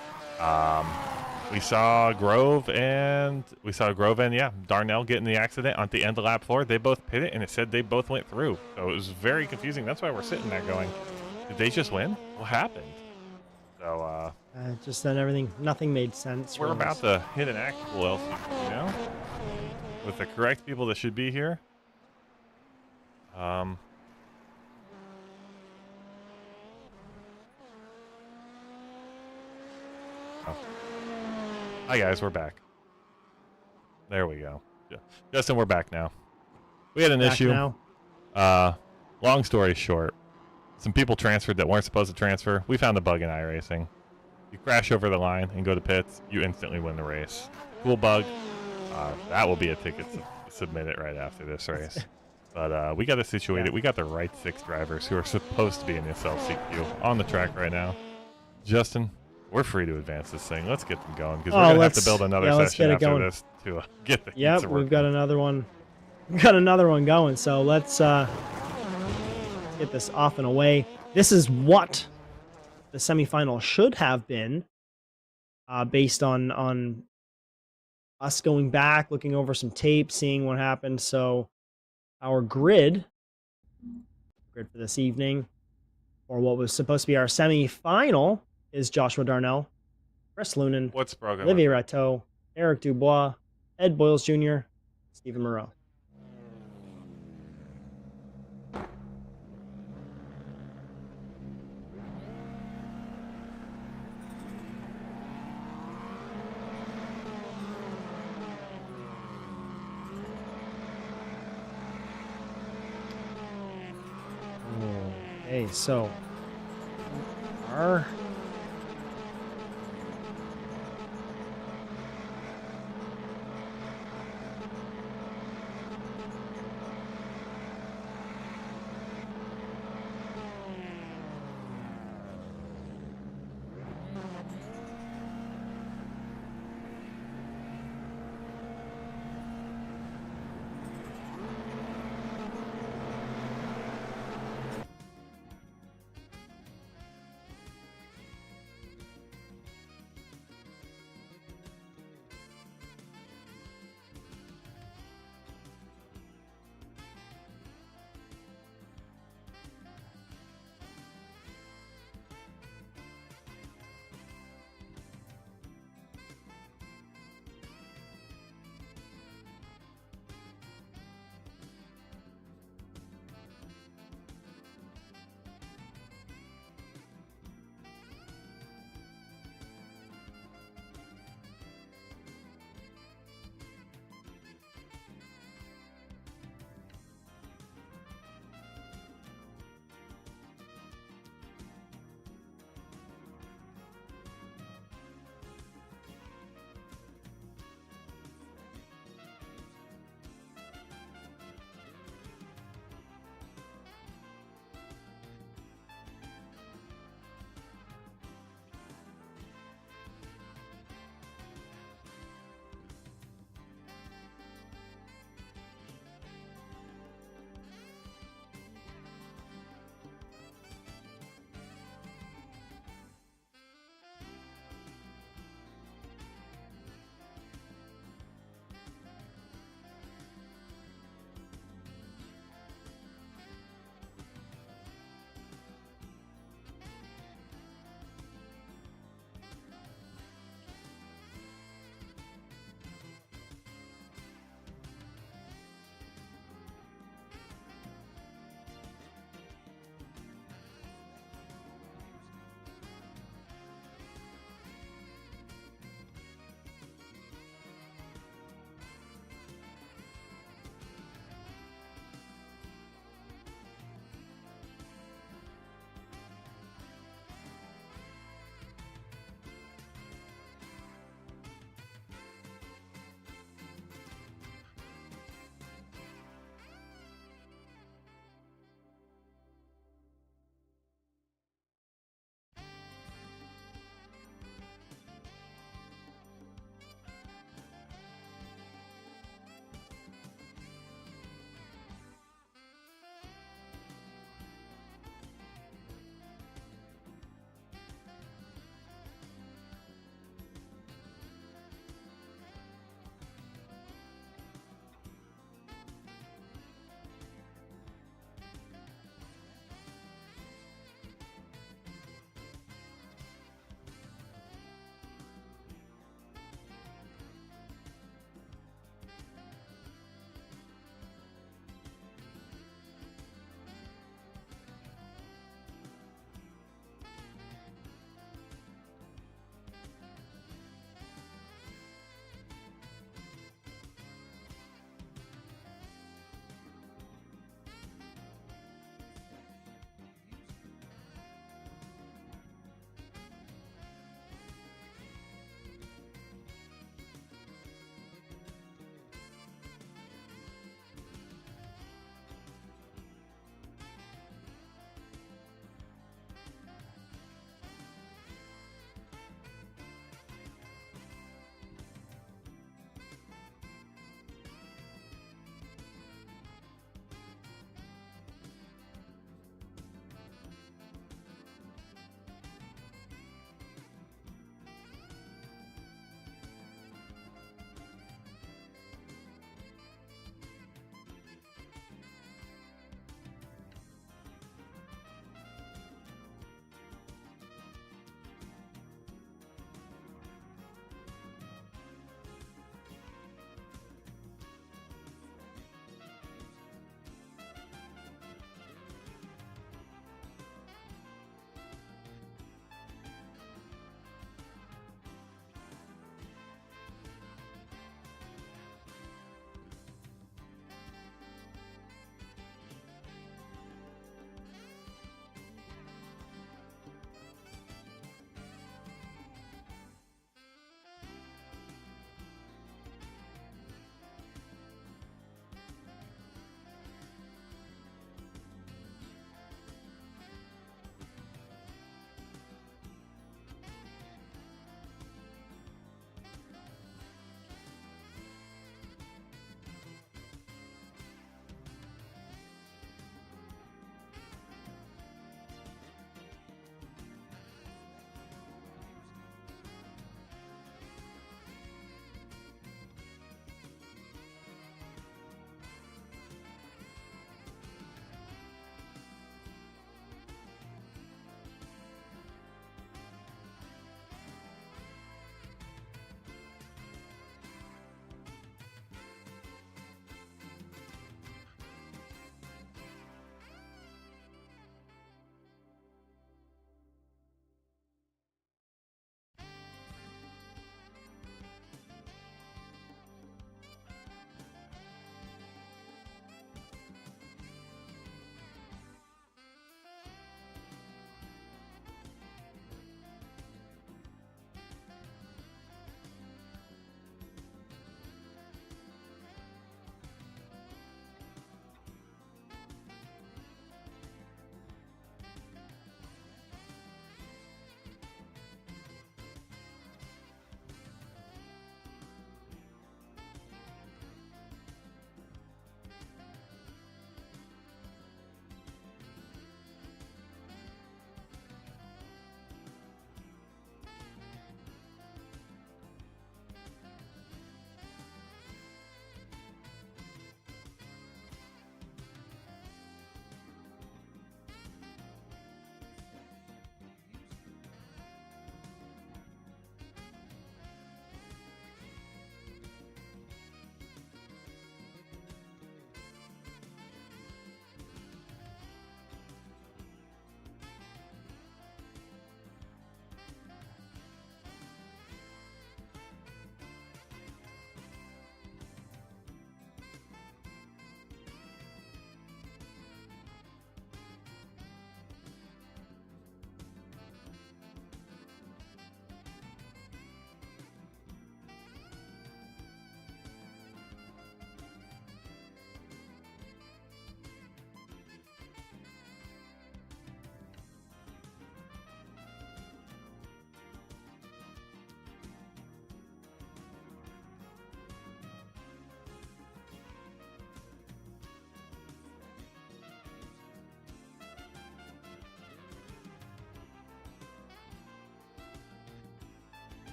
We saw Grove and Darnell get in the accident on the end of lap 4. They both pitted, and it said they both went through. So it was very confusing. That's why we're sitting there going, did they just win? What happened? So just then nothing made sense. we're about to hit an actual LCQ now with the correct people that should be here. Oh. Hi guys, we're back. There we go. Justin, we're back now. We had an issue. Now. Long story short, some people transferred that weren't supposed to transfer. We found a bug in iRacing. You crash over the line and go to pits, you instantly win the race. Cool bug. That will be a ticket to submit it right after this race. But we got it situated. We got the right 6 drivers who are supposed to be in this LCQ on the track right now. Justin, we're free to advance this thing. Let's get them going because we're going to have to build another session after this to get the heats Yep, we've got another one. We've got another one going. So let's get this off and away. This is what the semifinal should have been, based on us going back, looking over some tape, seeing what happened. So our grid for this evening, or what was supposed to be our semifinal, is Joshua Darnell, Chris Lunan, What's broken? Olivier Rateau, Eric Dubois, Ed Boyles Jr., Stephen Moreau. Okay, so our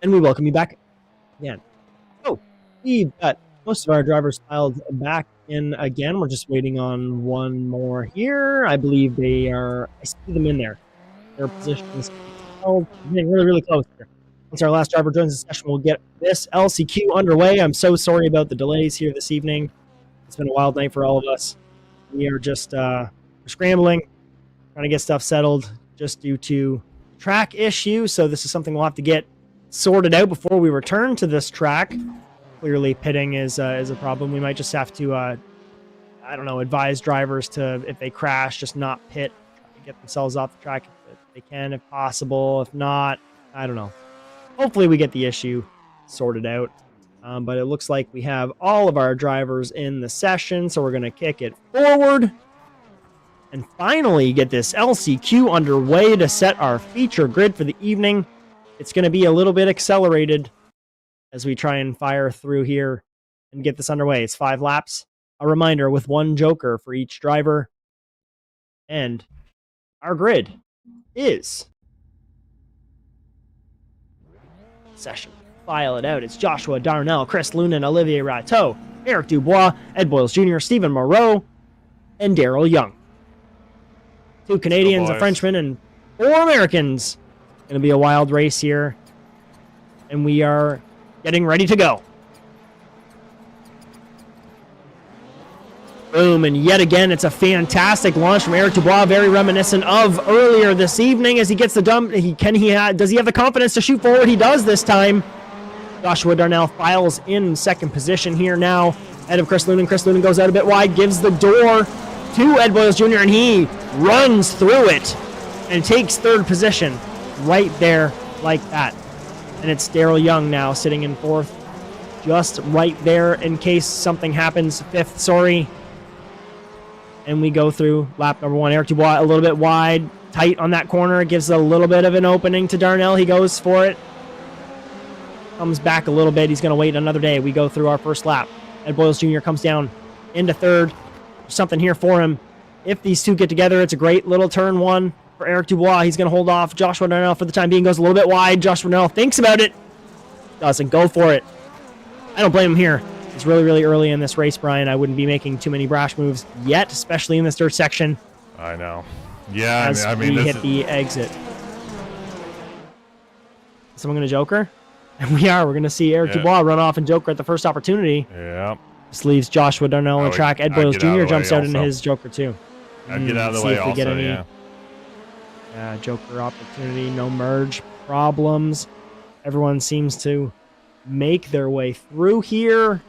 And we welcome you back again. So, we've got most of our drivers filed back in again. We're just waiting on one more here. I believe they are, I see them in there. Their position is getting really, really close here. Once our last driver joins the session, we'll get this LCQ underway. I'm so sorry about the delays here this evening. It's been a wild night for all of us. We are just scrambling, trying to get stuff settled just due to track issues. So this is something we'll have to get sorted out before we return to this track. Clearly, pitting is a problem. We might just have to, I don't know, advise drivers to, if they crash, just not pit, try to get themselves off the track if they can, if possible. If not, I don't know. Hopefully we get the issue sorted out. But it looks like we have all of our drivers in the session, so we're going to kick it forward and finally get this LCQ underway to set our feature grid for the evening. It's going to be a little bit accelerated as we try and fire through here and get this underway. It's 5 laps. A reminder, with 1 joker for each driver. And our grid is session. File it out. It's Joshua Darnell, Chris Lunan, Olivier Rateau, Eric Dubois, Ed Boyles Jr., Stephen Moreau, and Daryl Young. 2 Canadians, a Frenchman, and 4 Americans. Going to be a wild race here. And we are getting ready to go. Boom, and yet again, it's a fantastic launch from Eric Dubois, very reminiscent of earlier this evening as he gets the dump. Does he have the confidence to shoot forward? He does this time. Joshua Darnell files in second position here now, ahead of Chris Lunan. Chris Lunan goes out a bit wide, gives the door to Ed Boyles Jr., and he runs through it and takes third position right there like that. And it's Daryl Young now sitting in 4th, just right there in case something happens. 5th, sorry. And we go through lap number 1. Eric Dubois a little bit wide, tight on that corner. It gives a little bit of an opening to Darnell. He goes for it. Comes back a little bit. He's going to wait another day. We go through our first lap. Ed Boyles Jr. comes down into 3rd. There's something here for him. If these two get together, it's a great little turn 1 for Eric Dubois. He's going to hold off Joshua Darnell for the time being. Goes a little bit wide. Joshua Darnell thinks about it. Doesn't go for it. I don't blame him here. It's really, really early in this race, Brian. I wouldn't be making too many brash moves yet, especially in this dirt section. I know. Yeah, as I mean we hit the exit. Someone going to joker? And we are. We're going to see Eric Dubois run off and joker at the first opportunity. Yeah. This leaves Joshua Darnell on the track. Ed Boyles Jr. jumps out into also. his joker, too. I'd get out of the way also, yeah. Joker opportunity, no merge problems. Everyone seems to make their way through here.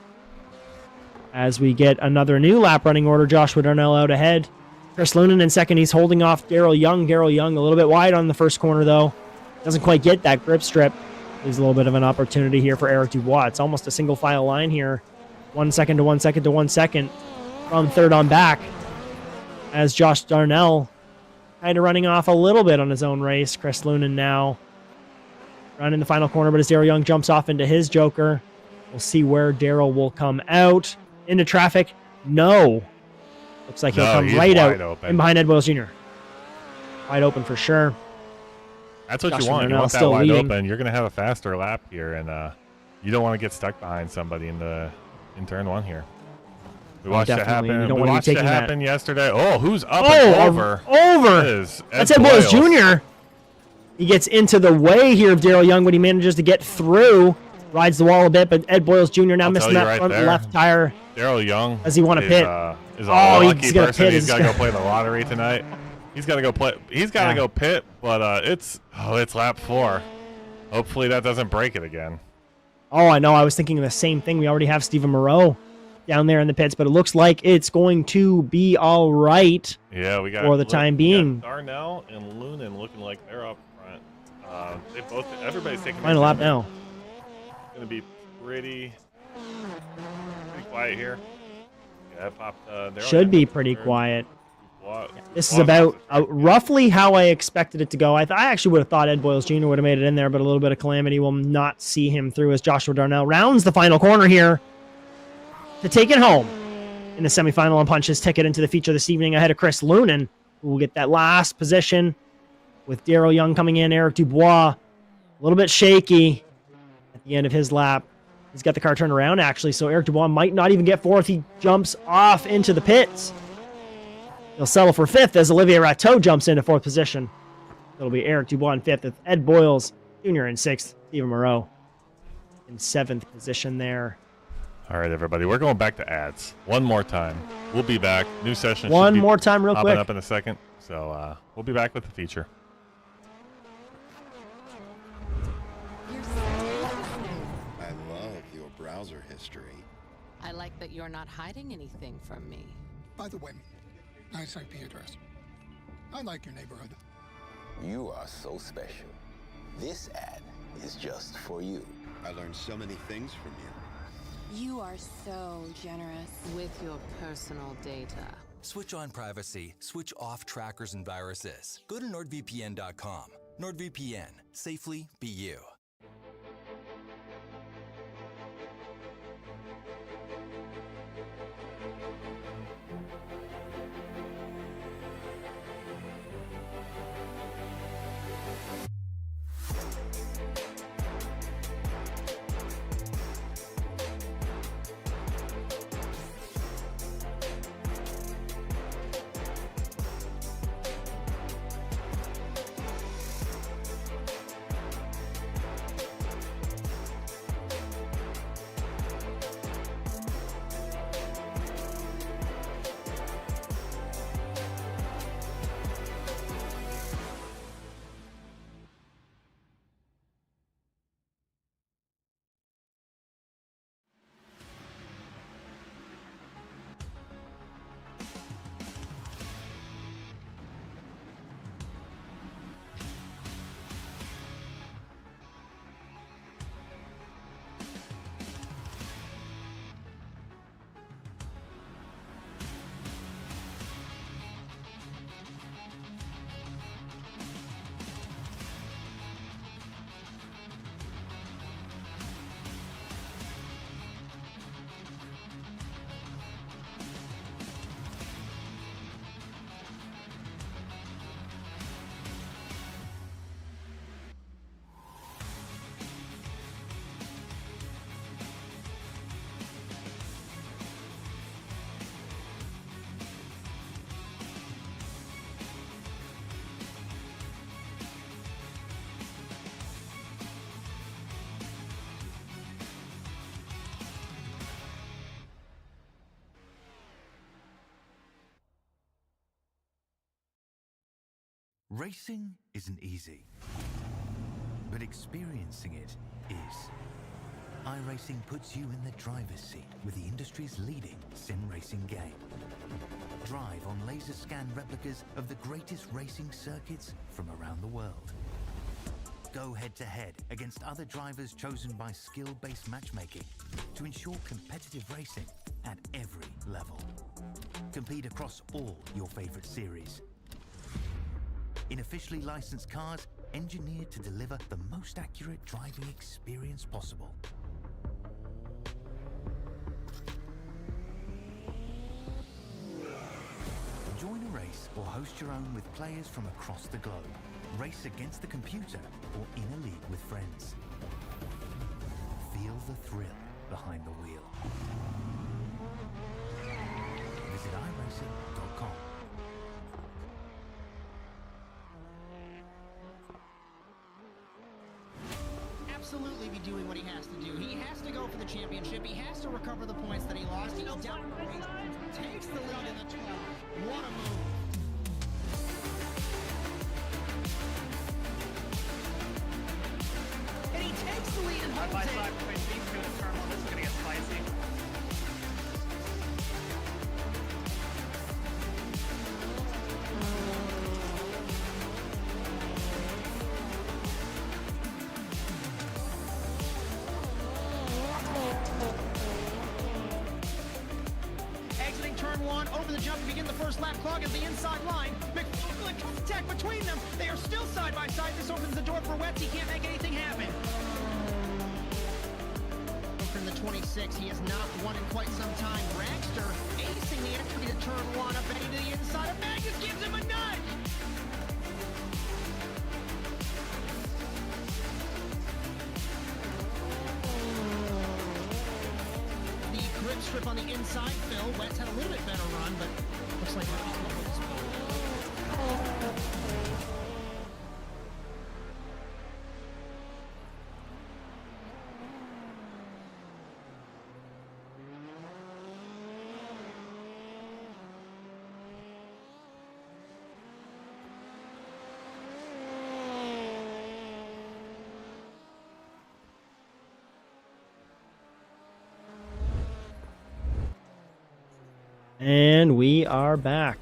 As we get another new lap running order, Joshua Darnell out ahead. Chris Lunan in second. He's holding off Daryl Young. Daryl Young a little bit wide on the first corner, though. Doesn't quite get that grip strip. There's a little bit of an opportunity here for Eric Dubois. It's almost a single file line here. 1 second to 1 second to 1 second from 3rd on back. As Josh Darnell kind of running off a little bit on his own race. Chris Lunan now running the final corner, but as Daryl Young jumps off into his joker, we'll see where Daryl will come out. Into traffic. No. Looks like he'll come right out open. in behind Ed Boyles Jr. Wide open for sure. That's what Joshua you want. Darnell You want that still wide leading. open. You're going to have a faster lap here, and you don't want to get stuck behind somebody in turn 1 here. We watched it definitely. happen. You don't We want to be watched it taking happen yesterday. Oh, who's up and over? Over. That's Ed Boyles Jr. He gets into the way here of Daryl Young, but he manages to get through. Rides the wall a bit, but Ed Boyles Jr. now missing that front left tire. Daryl Young. Does he want to pit? Is a lucky he's gonna person. pit. He's got to go play the lottery tonight. He's got to go play. He's got to go pit, but it's lap 4. Hopefully that doesn't break it again. Oh, I know. I was thinking the same thing. We already have Stephen Moreau down there in the pits, but it looks like it's going to be all right. Yeah, we got for the time being. Darnell and Lunan looking like they're up front. Everybody's taking final lap now. It's going to be pretty quiet here. Yeah, popped, should be pretty quiet. This is about roughly how I expected it to go. I actually would have thought Ed Boyles Jr. would have made it in there, but a little bit of calamity will not see him through as Joshua Darnell rounds the final corner here to take it home in the semifinal and punch his ticket into the feature this evening ahead of Chris Lunan, who will get that last position with Daryl Young coming in. Eric Dubois, a little bit shaky. the end of his lap. He's got the car turned around, actually, so Eric Dubois might not even get fourth. He jumps off into the pits. He'll settle for fifth as Olivier Rateau jumps into fourth position. It'll be Eric Dubois in fifth, with Ed Boyles Jr. in sixth, Stephen Moreau in seventh position there. All right, everybody, we're going back to ads one more time. We'll be back. New session. One more time, real popping quick. Up in a second. So we'll be back with the feature. I love your browser history. I like that you're not hiding anything from me. By the way, nice IP address. I like your neighborhood. You are so special. This ad is just for you. I learned so many things from you. You are so generous with your personal data. Switch on privacy, switch off trackers and viruses. Go to NordVPN.com. NordVPN. Safely be you. Racing isn't easy, but experiencing it is. iRacing puts you in the driver's seat with the industry's leading sim racing game. Drive on laser scan replicas of the greatest racing circuits from around the world. Go head-to-head against other drivers chosen by skill-based matchmaking to ensure competitive racing at every level. Compete across all your favorite series. In officially licensed cars, engineered to deliver the most accurate driving experience possible. Join a race or host your own with players from across the globe. Race against the computer or in a league with friends. Feel the thrill behind the wheel. Visit iRacing.com. Absolutely be doing what he has to do. He has to go for the championship. He has to recover the points that he lost. He's down the race, takes the lead in the 12. What a move. And he takes the lead and holds it. Between these two in turn one, this is going to get spicy. Exiting turn one, over the jump to begin the first lap clock at the inside line. McFarland in contact between them. They are still side by side. This opens the door for Wetz. He can't make anything happen. From the 26, he has not won in quite some time. Dragster acing the entry to turn one, up heading to the inside of Magnus, gives him a nudge. strip on the inside. Phil, Wetz had a little bit better run, but looks like And we are back.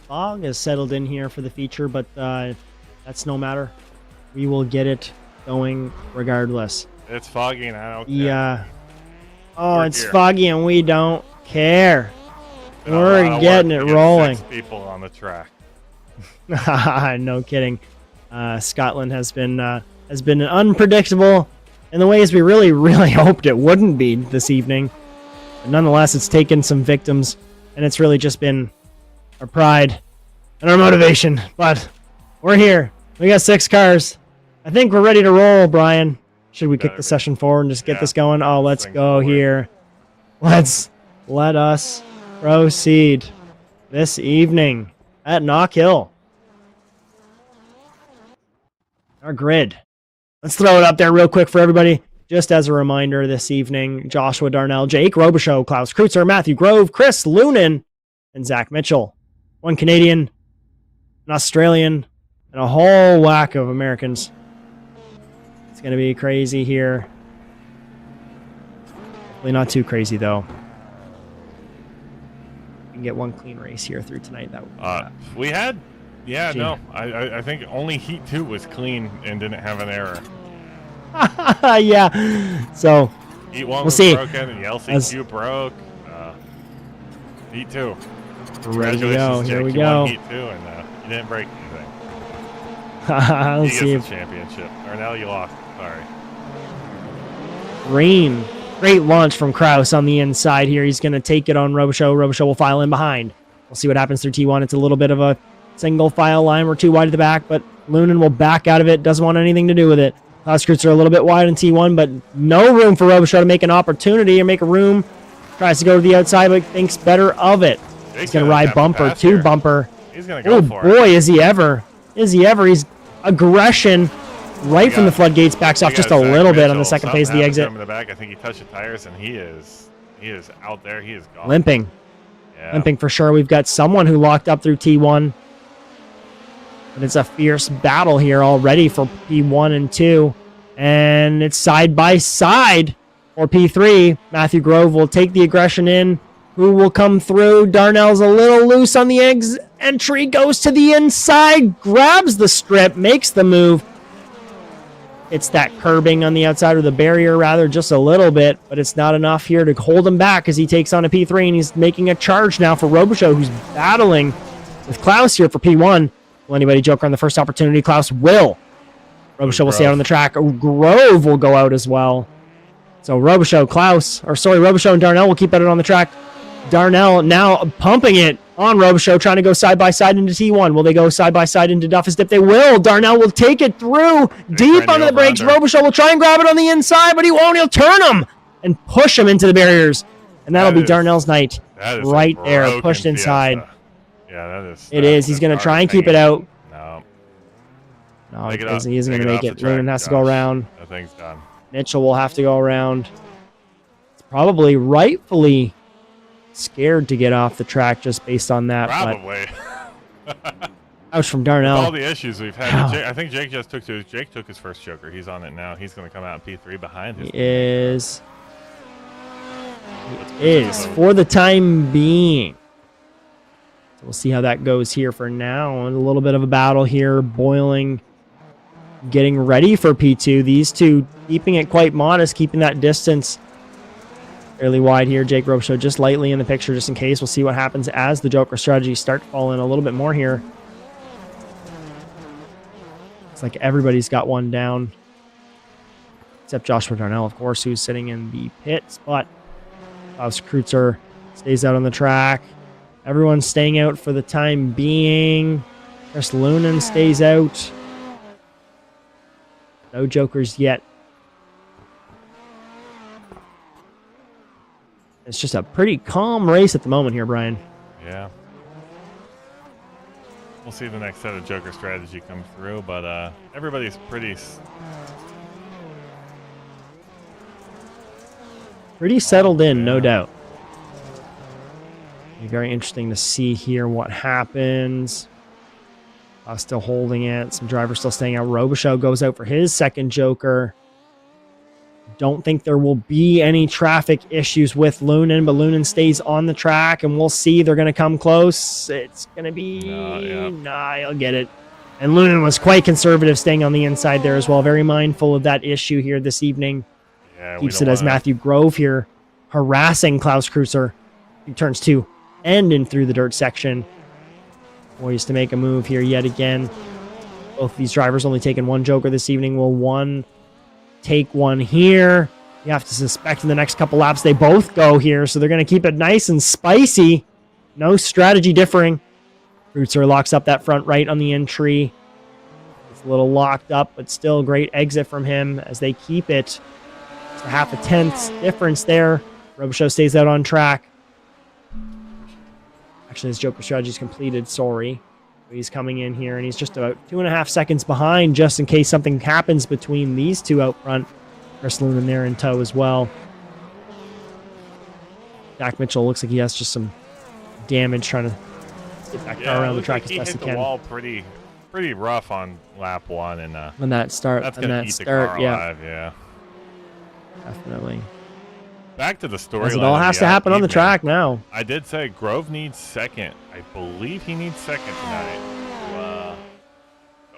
Fog has settled in here for the feature, but that's no matter. We will get it going regardless. It's foggy and I don't care. Yeah. Oh, We're it's here. foggy and we don't care. Been a lot of We're work getting to it get rolling. 6 people on the track. No kidding. Scotland has been unpredictable in the ways we really, really hoped it wouldn't be this evening. But nonetheless, it's taken some victims, and it's really just been our pride and our motivation. But we're here. We got 6 cars. I think we're ready to roll, Brian. Should we kick the session forward and just get this going? Oh, let's go here. Let us proceed this evening at Knockhill. Our grid. Let's throw it up there real quick for everybody. Just as a reminder, this evening, Joshua Darnell, Jake Robichaud, Klaus Kreutzer, Matthew Grove, Chris Lunan, and Zach Mitchell. 1 Canadian, an Australian, and a whole whack of Americans. It's going to be crazy here. Hopefully not too crazy, though. We can get 1 clean race here through tonight. That would be, We had... Yeah, Gee. no. I think only Heat 2 was clean and didn't have an error. yeah. So Heat 1 we'll was see. broken and the LCQ broke. Heat 2. Ready to go. Congratulations, Here Jake. we You won go. Heat 2 and you didn't break anything. Let's He see gets if the championship. Or now you lost. Sorry. Rain. Great launch from Kraus on the inside here. He's going to take it on Robichaud. Robichaud will file in behind. We'll see what happens through T1. It's a little bit of a single file line. We're too wide at the back, but Lunan will back out of it. Doesn't want anything to do with it. Klaus Kreutzer are a little bit wide in T1, but no room for Robichaud to make an opportunity or make a room. Tries to go to the outside, but thinks better of it. He's going to ride bumper, 2 bumper. He's going to go for it. Oh boy, is he ever. Is he ever. He's aggression right from the floodgates. Backs off just a little bit on the second phase of the exit. In the back. I think he touched the tires and he is out there. He is gone. Limping. Yeah. Limping for sure. We've got someone who locked up through T1. But it's a fierce battle here already for P1 and 2. And it's side by side for P3. Matthew Grove will take the aggression in. Who will come through? Darnell's a little loose on the entry. Goes to the inside. Grabs the strip. Makes the move. It's that curbing on the outside, or the barrier rather, just a little bit. But it's not enough here to hold him back as he takes on a P3. And he's making a charge now for Robichaud, who's battling with Klaus here for P1. Will anybody joker on the first opportunity? Klaus will. Robichaud will stay out on the track. Grove will go out as well. So Robichaud, Robichaud and Darnell will keep at it on the track. Darnell now pumping it on Robichaud, trying to go side by side into T1. Will they go side by side into Duffus Dip? They will. Darnell will take it through deep onto the brakes. Robichaud will try and grab it on the inside, but he won't. He'll turn him and push him into the barriers. And that'll be Darnell's night right there, pushed inside. Yeah, that is. It is. He's going to try and keep it out. No, he isn't going to make it. Lunan has to go around. That thing's done. Mitchell will have to go around. It's probably rightfully scared to get off the track just based on that. Probably. Ouch from Darnell. With all the issues we've had. I think Jake took his first choker. He's on it now. He's going to come out in P3 behind his. He is for the time being. So we'll see how that goes here for now. And a little bit of a battle here, boiling, getting ready for P2. These two keeping it quite modest, keeping that distance fairly wide here. Jake Robichaud just lightly in the picture just in case. We'll see what happens as the Joker strategies start to fall in a little bit more here. It's like everybody's got one down. Except Joshua Darnell, of course, who's sitting in the pits. But Klaus Kreutzer stays out on the track. Everyone's staying out for the time being. Chris Lunan stays out. No jokers yet. It's just a pretty calm race at the moment here, Brian. Yeah. We'll see the next set of Joker strategy come through, but everybody's pretty settled in, no doubt. Be very interesting to see here what happens. Still holding it. Some drivers still staying out. Robichaud goes out for his second Joker. Don't think there will be any traffic issues with Lunan, but Lunan stays on the track, and we'll see. They're going to come close. It's going to be... Nah, he'll get it. And Lunan was quite conservative, staying on the inside there as well. Very mindful of that issue here this evening. Yeah, keeps it as Matthew Grove here, harassing Klaus Kreuzer. He turns 2 and in through the dirt section. Poised to make a move here yet again. Both of these drivers only taking one Joker this evening. Will one take one here? You have to suspect in the next couple laps they both go here, so they're going to keep it nice and spicy. No strategy differing. Kreuzer locks up that front right on the entry. It's a little locked up, but still great exit from him as they keep it. Just a half a tenth difference there. Robichaud stays out on track. Actually, his Joker strategy is completed. Sorry. He's coming in here, and he's just about 2.5 seconds behind, just in case something happens between these two out front. Chris Lunan there in tow as well. Jack Mitchell looks like he has just some damage trying to get that car around the track as best he can. He hit the wall pretty rough on lap 1, and when that start, that's gonna eat the car alive. Yeah, definitely. Back to the story. It all has to happen on the track now. I did say Grove needs second. I believe he needs second tonight to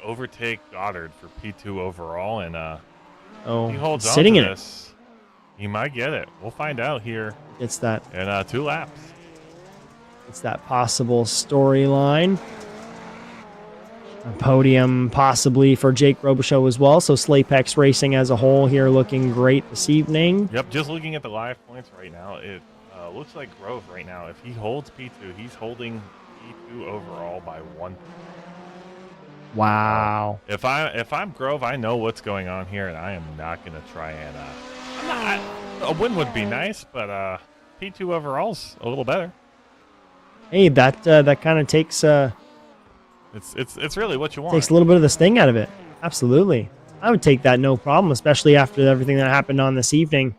overtake Goddard for P2 overall, and he holds on to this. He might get it. We'll find out here. It's that in 2 laps. It's that possible storyline. A podium possibly for Jake Robichaud as well. So Slapex Racing as a whole here looking great this evening. Yep, just looking at the live points right now, it looks like Grove right now, if he holds P2, he's holding P2 overall by 1. Wow. If I'm Grove, I know what's going on here, and I am not going to try and... a win would be nice, but P2 overall's a little better. Hey, that kind of takes... It's really what you want. Takes a little bit of the sting out of it. Absolutely. I would take that no problem, especially after everything that happened on this evening.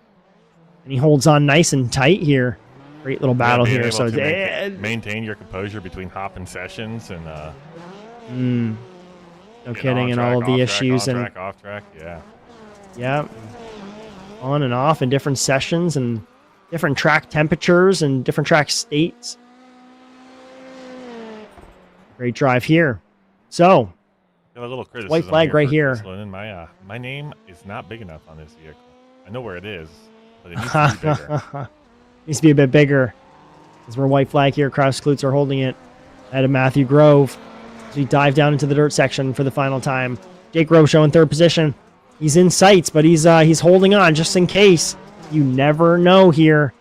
And he holds on nice and tight here. Great little battle here. So maintain your composure between hopping sessions and no kidding, and all of the issues and off track, yeah, on and off in different sessions and different track temperatures and different track states. Great drive here. So, got a little criticism white flag right here. My name is not big enough on this vehicle. I know where it is, but it needs to be bigger. Needs to be a bit bigger. As we're white flag here, Klaus Kreuzer holding it ahead of Matthew Grove. As we dive down into the dirt section for the final time. Jake Robichaud in 3rd position. He's in sights, but he's holding on just in case. You never know here.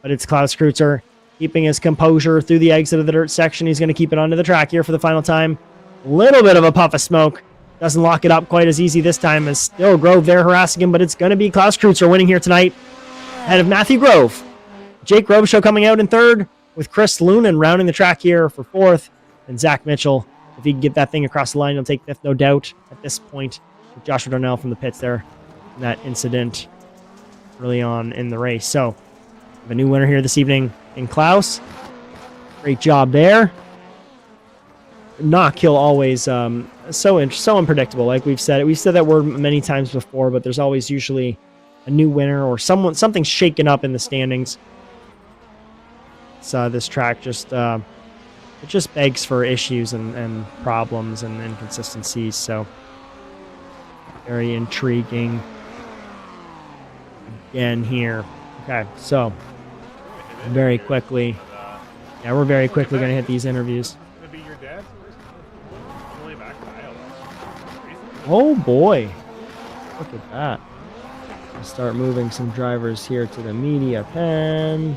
But it's Klaus Kreuzer keeping his composure through the exit of the dirt section. He's going to keep it onto the track here for the final time. Little bit of a puff of smoke. Doesn't lock it up quite as easy this time, as still Grove there harassing him, but it's going to be Klaus Kreuzer winning here tonight ahead of Matthew Grove. Jake Robichaud coming out in 3rd, with Chris Lunan rounding the track here for 4th, and Zach Mitchell, if he can get that thing across the line, he'll take 5th, no doubt, at this point, with Joshua Darnell from the pits there in that incident early on in the race. So, we have a new winner here this evening in Klaus. Great job there. Knockhill always so unpredictable. Like we've said that word many times before, but there's always usually a new winner or something's shaken up in the standings. So this track just it just begs for issues and problems and inconsistencies. So very intriguing again here. Okay, so very quickly, we're very quickly going to hit these interviews. Oh boy, look at that. I'll start moving some drivers here to the media pen.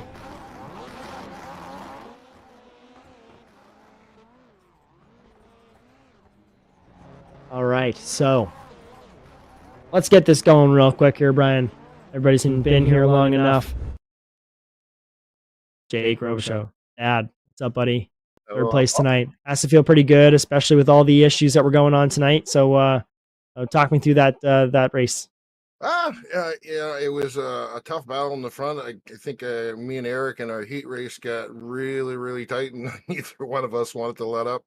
All right, so let's get this going real quick here, Brian. Everybody's been here long enough. Jake Robichaud. Dad, what's up, buddy? Third place tonight. Has to feel pretty good, especially with all the issues that were going on tonight. So, talk me through that race. Yeah, it was a tough battle in the front. I think me and Eric in our heat race got really, really tight, and neither one of us wanted to let up.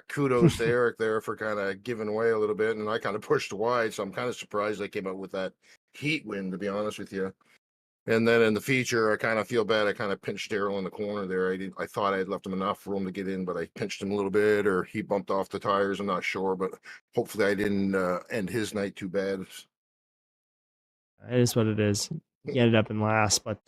Kudos to Eric there for kind of giving away a little bit, and I kind of pushed wide, so I'm kind of surprised I came out with that heat win, to be honest with you. And then in the feature, I kind of feel bad. I kind of pinched Daryl in the corner there. I thought I had left him enough room to get in, but I pinched him a little bit, or he bumped off the tires. I'm not sure, but hopefully I didn't end his night too bad. It is what it is. He ended up in last, but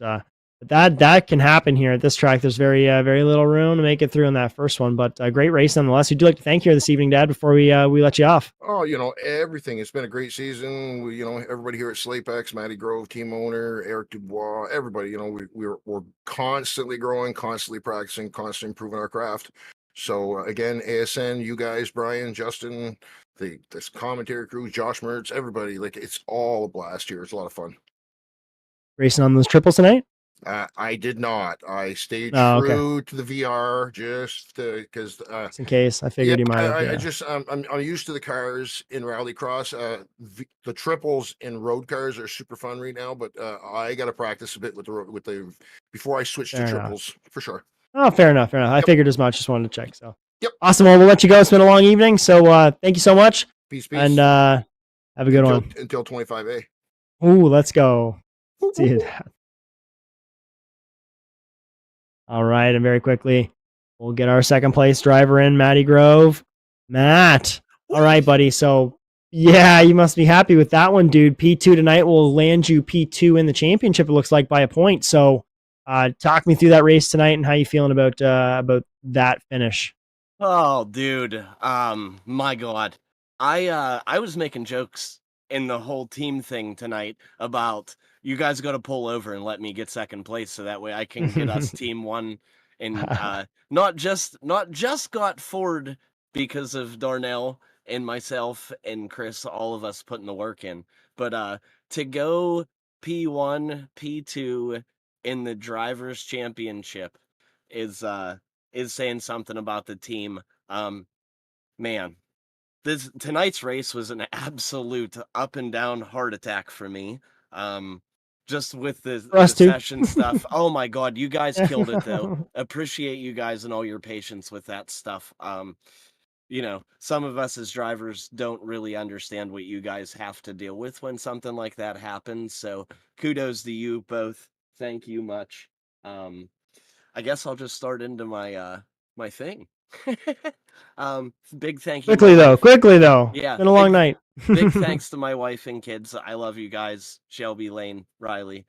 that can happen here at this track. There's very little room to make it through in that first one, but great race nonetheless. We'd like to thank you this evening, Dad, before we let you off. Oh, everything. It's been a great season. Everybody here at Slapex, Matty Grove, team owner, Eric Dubois, everybody, we're constantly growing, constantly practicing, constantly improving our craft. So again, ASN, you guys, Bryan, Justin, this commentary crew, Josh Mertz, everybody, it's all a blast here. It's a lot of fun. Racing on those triples tonight? I did not. I stayed true to the VR just because just in case. I figured you might have. I'm used to the cars in Rallycross. The triples in road cars are super fun right now, but I got to practice a bit with the before I switch to triples for sure. Oh, fair enough. I figured as much. Just wanted to check. So awesome. Well, we'll let you go. It's been a long evening, so thank you so much. Peace. And have a good one until 25A. Ooh, let's go. See you. All right, and very quickly, we'll get our second place driver in, Matty Grove. Matt. All right, buddy. So, yeah, you must be happy with that one, dude. P2 tonight will land you P2 in the championship, it looks like, by a point. So, talk me through that race tonight and how you feeling about that finish. Oh, dude. My God. I was making jokes in the whole team thing tonight about you guys got to pull over and let me get second place so that way I can get us team one and not just got Ford because of Darnell and myself and Chris, all of us putting the work in, but to go P1, P2 in the drivers championship is saying something about the team. Man, tonight's race was an absolute up and down heart attack for me. Just with the session stuff. Oh my God, you guys killed it though. Appreciate you guys and all your patience with that stuff. Some of us as drivers don't really understand what you guys have to deal with when something like that happens. So kudos to you both. Thank you much. I guess I'll just start into my my thing. Big thank you. Quickly though. Yeah. It's been a long night. Big thanks to my wife and kids. I love you guys. Shelby, Lane, Riley.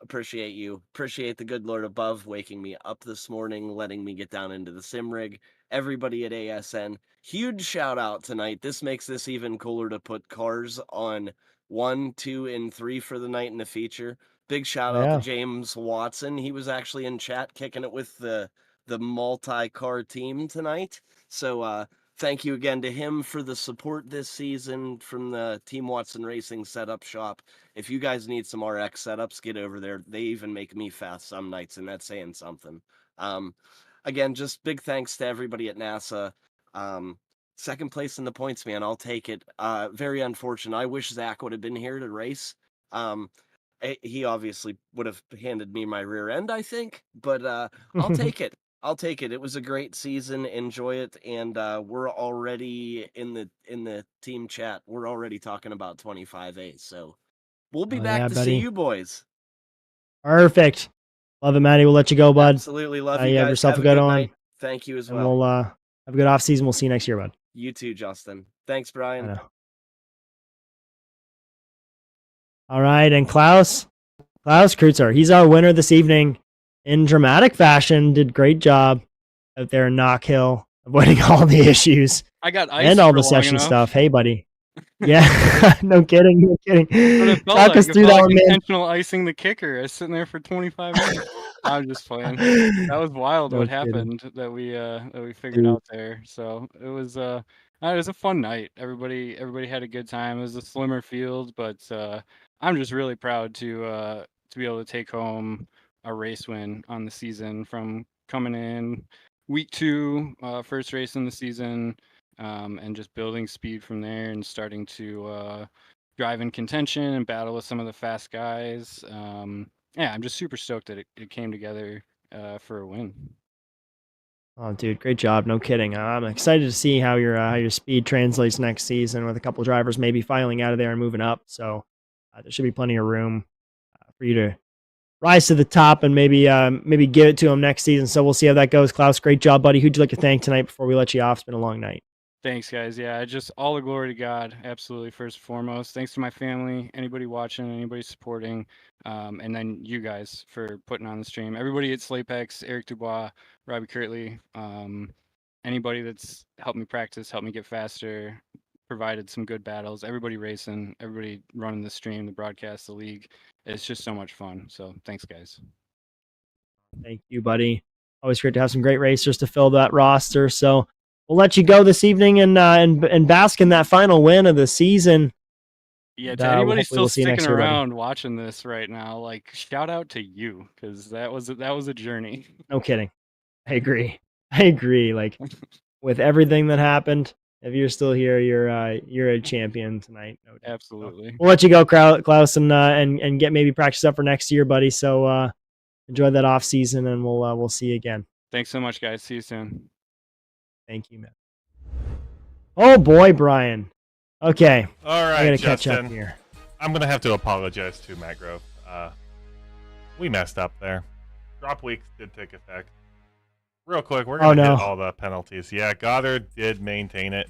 Appreciate you. Appreciate the good Lord above waking me up this morning, letting me get down into the sim rig. Everybody at ASN, huge shout out tonight. This makes this even cooler to put cars on 1, 2, and 3 for the night in the feature. Big shout out to James Watson. He was actually in chat kicking it with the multi-car team tonight. So thank you again to him for the support this season from the Team Watson Racing setup shop. If you guys need some RX setups, get over there. They even make me fast some nights, and that's saying something. Again, just big thanks to everybody at NASA. Second place in the points, man. I'll take it. Very unfortunate. I wish Zach would have been here to race. He obviously would have handed me my rear end, I think, but I'll take it. I'll take it. It was a great season. Enjoy it, and we're already in the team chat. We're already talking about 25A, so we'll be back to see you boys. Perfect. Love it, Matty. We'll let you go, bud. Absolutely love you guys. You have yourself a good one. Night. Thank you as well. And we'll have a good off season. We'll see you next year, bud. You too, Justin. Thanks, Bryan. All right, and Klaus Kreutzer, he's our winner this evening in dramatic fashion. Did great job out there in Knockhill, avoiding all the issues. I got ice and all the session stuff. Hey, buddy. Yeah, no kidding. Talk us through that one, man. Intentional icing the kicker. I was sitting there for 25 minutes. I was just playing. That was wild. What happened that we figured out there. So it was a fun night. Everybody had a good time. It was a slimmer field, but I'm just really proud to be able to take home a race win on the season from coming in week 2, first race in the season, and just building speed from there and starting to drive in contention and battle with some of the fast guys. Yeah, I'm just super stoked that it came together for a win. Oh, dude, great job. No kidding. I'm excited to see how your speed translates next season with a couple drivers maybe filing out of there and moving up. So there should be plenty of room for you to rise to the top and maybe give it to them next season. So we'll see how that goes. Klaus, great job, buddy. Who'd you like to thank tonight before we let you off? It's been a long night. Thanks, guys. Yeah, just all the glory to God. Absolutely, first and foremost. Thanks to my family, anybody watching, anybody supporting, and then you guys for putting on the stream. Everybody at Slapex, Eric Dubois, Robbie Kirtley, anybody that's helped me practice, helped me get faster, provided some good battles. Everybody racing, everybody running the stream, the broadcast, the league. It's just so much fun. So thanks, guys. Thank you, buddy. Always great to have some great racers to fill that roster. So we'll let you go this evening and bask in that final win of the season. Yeah, to anybody still sticking around watching this right now, like shout out to you because that was a journey. No kidding. I agree. Like with everything that happened, if you're still here, you're a champion tonight. No doubt. Absolutely. So we'll let you go, Klaus, and get maybe practice up for next year, buddy. So enjoy that off season, and we'll see you again. Thanks so much, guys. See you soon. Thank you, man. Oh boy, Bryan. Okay. All right, I gotta Justin, catch up here. I'm gonna have to apologize to Matt Grove. We messed up there. Drop weeks did take effect. Real quick, we're gonna hit all the penalties. Yeah, Goddard did maintain it.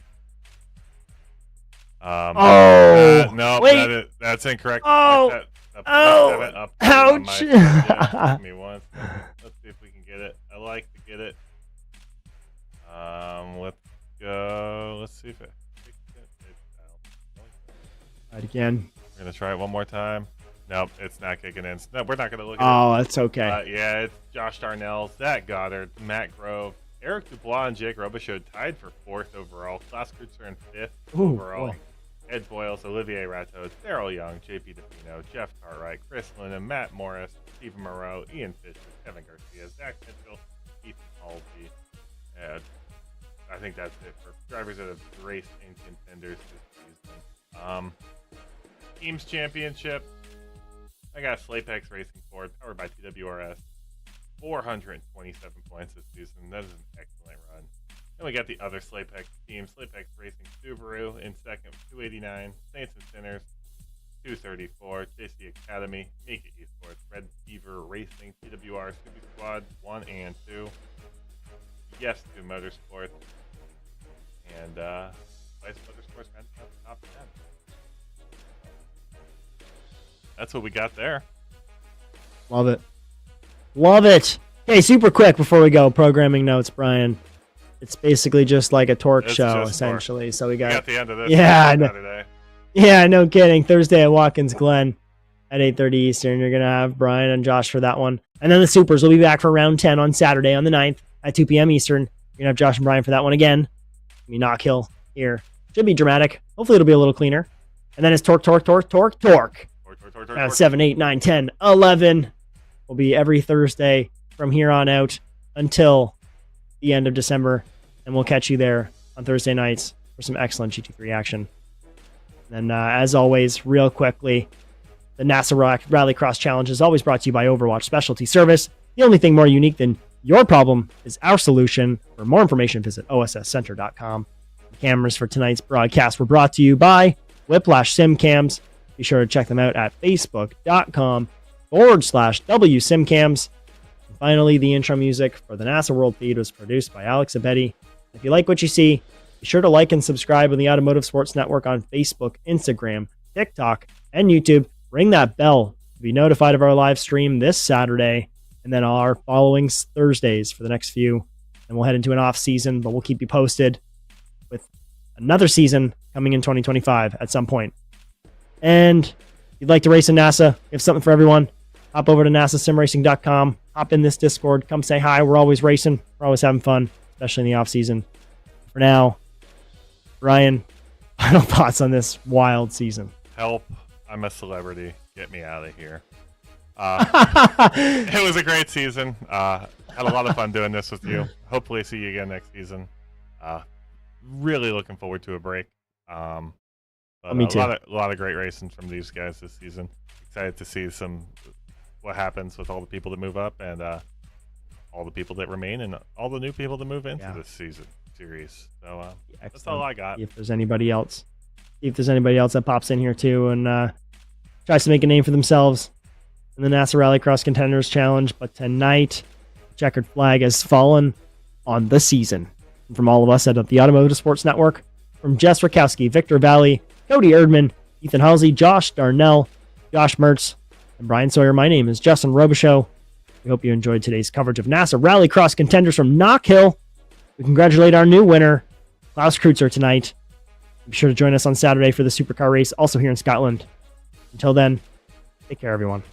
No, wait. that's incorrect. Oh, ouch! Give me one second. Let's see if we can get it. I like to get it. Let's go. Let's see if it. Right again. We're gonna try it one more time. Nope, it's not kicking in. No, we're not gonna look at it. Oh, that's okay. Yeah, it's Josh Darnell, Zach Goddard, Matt Grove, Eric Dubois, and Jake Robichaud tied for 4th overall. Klaus Kreutzer in 5th overall. Boy. Ed Boyles, Olivier Ratos, Daryl Young, JP DePino, Jeff Cartwright, Chris Lennon, Matt Morris, Stephen Moreau, Ian Fisher, Kevin Garcia, Zach Mitchell, Ethan Halsey. And I think that's it for drivers that have raced in contenders this season. Teams Championship. I got Slapex Racing Ford, powered by TWRS. 427 points this season. That is an excellent run. Then we got the other Slapex team, Slapex Racing Subaru in second, 289. Saints and Sinners, 234. JC Academy, Mika Esports, Red Fever Racing, TWR Super Squad 1 and 2. Yes to Motorsports. And Vice Motorsports ran top 10. That's what we got there. Love it. Okay, super quick before we go. Programming notes, Bryan. It's basically just like a torque show, essentially. So we got the end of this. Yeah, no kidding. Thursday at Watkins Glen at 8:30 Eastern. You're gonna have Bryan and Josh for that one, and then the Supers will be back for round 10 on Saturday on the 9th at 2 p.m. Eastern. You're gonna have Josh and Bryan for that one again. Knockhill here. Should be dramatic. Hopefully it'll be a little cleaner. And then it's torque. 7, 8, 9, 10, 11 will be every Thursday from here on out until the end of December. And we'll catch you there on Thursday nights for some excellent GT3 action. And as always, real quickly, the NASA Rallycross Challenge is always brought to you by Overwatch Specialty Service. The only thing more unique than your problem is our solution. For more information, visit osscenter.com. The cameras for tonight's broadcast were brought to you by Whiplash SimCams. Be sure to check them out at facebook.com/WSimCams. And finally, the intro music for the NASA World Feed was produced by Alex Abetti. If you like what you see, be sure to like and subscribe on the Automotive Sports Network on Facebook, Instagram, TikTok, and YouTube. Ring that bell to be notified of our live stream this Saturday, and then our following Thursdays for the next few. And we'll head into an off season, but we'll keep you posted with another season coming in 2025 at some point. And if you'd like to race in NASA, we have something for everyone. Hop over to nasasimracing.com. Hop in this Discord. Come say hi. We're always racing. We're always having fun, especially in the off season. For now, Bryan, final thoughts on this wild season. Help. I'm a celebrity. Get me out of here. It was a great season. Had a lot of fun doing this with you. Hopefully see you again next season. Really looking forward to a break. Me too. A lot of great racing from these guys this season. Excited to see what happens with all the people that move up and all the people that remain and all the new people that move into this series. So that's all I got. See if there's anybody else. See if there's anybody else that pops in here too and tries to make a name for themselves in the NASA Rallycross Contenders Challenge. But tonight, checkered flag has fallen on the season. And from all of us at the Automotive Sports Network, from Jess Rakowski, Victor Valley, Cody Erdman, Ethan Halsey, Josh Darnell, Josh Mertz, and Bryan Sawyer, my name is Justin Robichaud. We hope you enjoyed today's coverage of NASA Rallycross Contenders from Knockhill. We congratulate our new winner, Klaus Kreutzer, tonight. Be sure to join us on Saturday for the supercar race, also here in Scotland. Until then, take care, everyone.